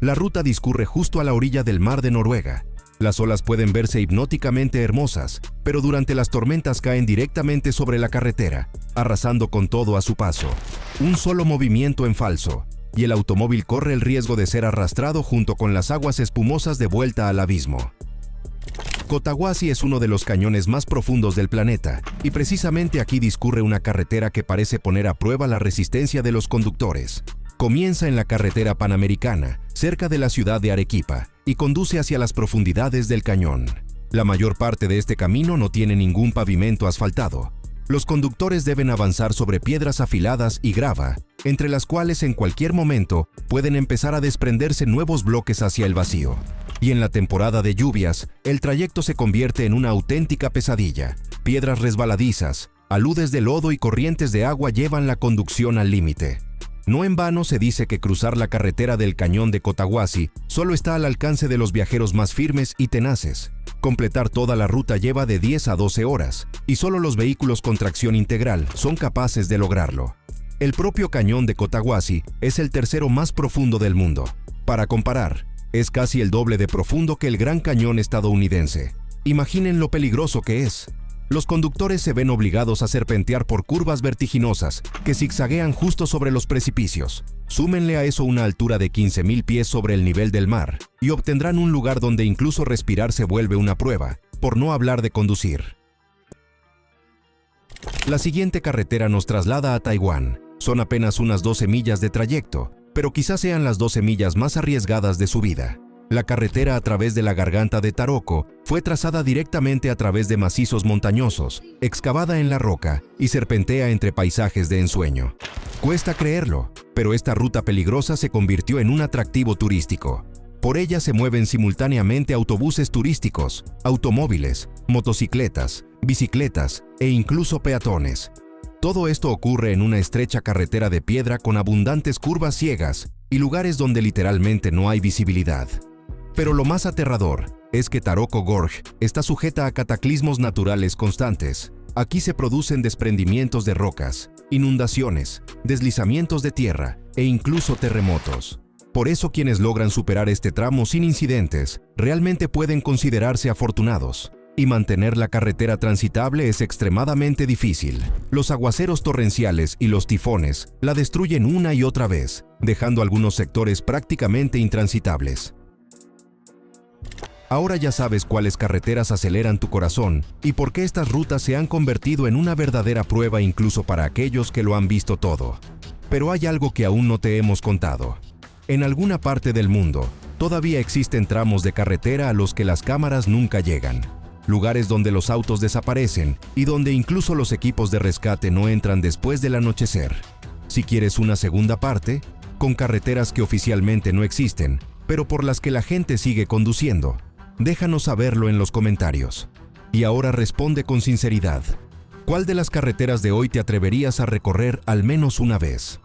La ruta discurre justo a la orilla del mar de Noruega. Las olas pueden verse hipnóticamente hermosas, pero durante las tormentas caen directamente sobre la carretera, arrasando con todo a su paso. Un solo movimiento en falso, y el automóvil corre el riesgo de ser arrastrado junto con las aguas espumosas de vuelta al abismo. Cotahuasi es uno de los cañones más profundos del planeta, y precisamente aquí discurre una carretera que parece poner a prueba la resistencia de los conductores. Comienza en la carretera panamericana, cerca de la ciudad de Arequipa, y conduce hacia las profundidades del cañón. La mayor parte de este camino no tiene ningún pavimento asfaltado. Los conductores deben avanzar sobre piedras afiladas y grava, entre las cuales en cualquier momento pueden empezar a desprenderse nuevos bloques hacia el vacío. Y en la temporada de lluvias, el trayecto se convierte en una auténtica pesadilla. Piedras resbaladizas, aludes de lodo y corrientes de agua llevan la conducción al límite. No en vano se dice que cruzar la carretera del cañón de Cotahuasi solo está al alcance de los viajeros más firmes y tenaces. Completar toda la ruta lleva de 10 a 12 horas, y solo los vehículos con tracción integral son capaces de lograrlo. El propio cañón de Cotahuasi es el tercero más profundo del mundo. Para comparar, es casi el doble de profundo que el Gran Cañón estadounidense. Imaginen lo peligroso que es. Los conductores se ven obligados a serpentear por curvas vertiginosas que zigzaguean justo sobre los precipicios. Súmenle a eso una altura de 15.000 pies sobre el nivel del mar y obtendrán un lugar donde incluso respirar se vuelve una prueba, por no hablar de conducir. La siguiente carretera nos traslada a Taiwán. Son apenas unas 12 millas de trayecto, pero quizás sean las 12 millas más arriesgadas de su vida. La carretera a través de la garganta de Taroko fue trazada directamente a través de macizos montañosos, excavada en la roca y serpentea entre paisajes de ensueño. Cuesta creerlo, pero esta ruta peligrosa se convirtió en un atractivo turístico. Por ella se mueven simultáneamente autobuses turísticos, automóviles, motocicletas, bicicletas e incluso peatones. Todo esto ocurre en una estrecha carretera de piedra con abundantes curvas ciegas y lugares donde literalmente no hay visibilidad. Pero lo más aterrador es que Taroko Gorge está sujeta a cataclismos naturales constantes. Aquí se producen desprendimientos de rocas, inundaciones, deslizamientos de tierra e incluso terremotos. Por eso quienes logran superar este tramo sin incidentes realmente pueden considerarse afortunados. Y mantener la carretera transitable es extremadamente difícil. Los aguaceros torrenciales y los tifones la destruyen una y otra vez, dejando algunos sectores prácticamente intransitables. Ahora ya sabes cuáles carreteras aceleran tu corazón y por qué estas rutas se han convertido en una verdadera prueba incluso para aquellos que lo han visto todo. Pero hay algo que aún no te hemos contado. En alguna parte del mundo, todavía existen tramos de carretera a los que las cámaras nunca llegan. Lugares donde los autos desaparecen y donde incluso los equipos de rescate no entran después del anochecer. Si quieres una segunda parte, con carreteras que oficialmente no existen, pero por las que la gente sigue conduciendo, déjanos saberlo en los comentarios. Y ahora responde con sinceridad. ¿Cuál de las carreteras de hoy te atreverías a recorrer al menos una vez?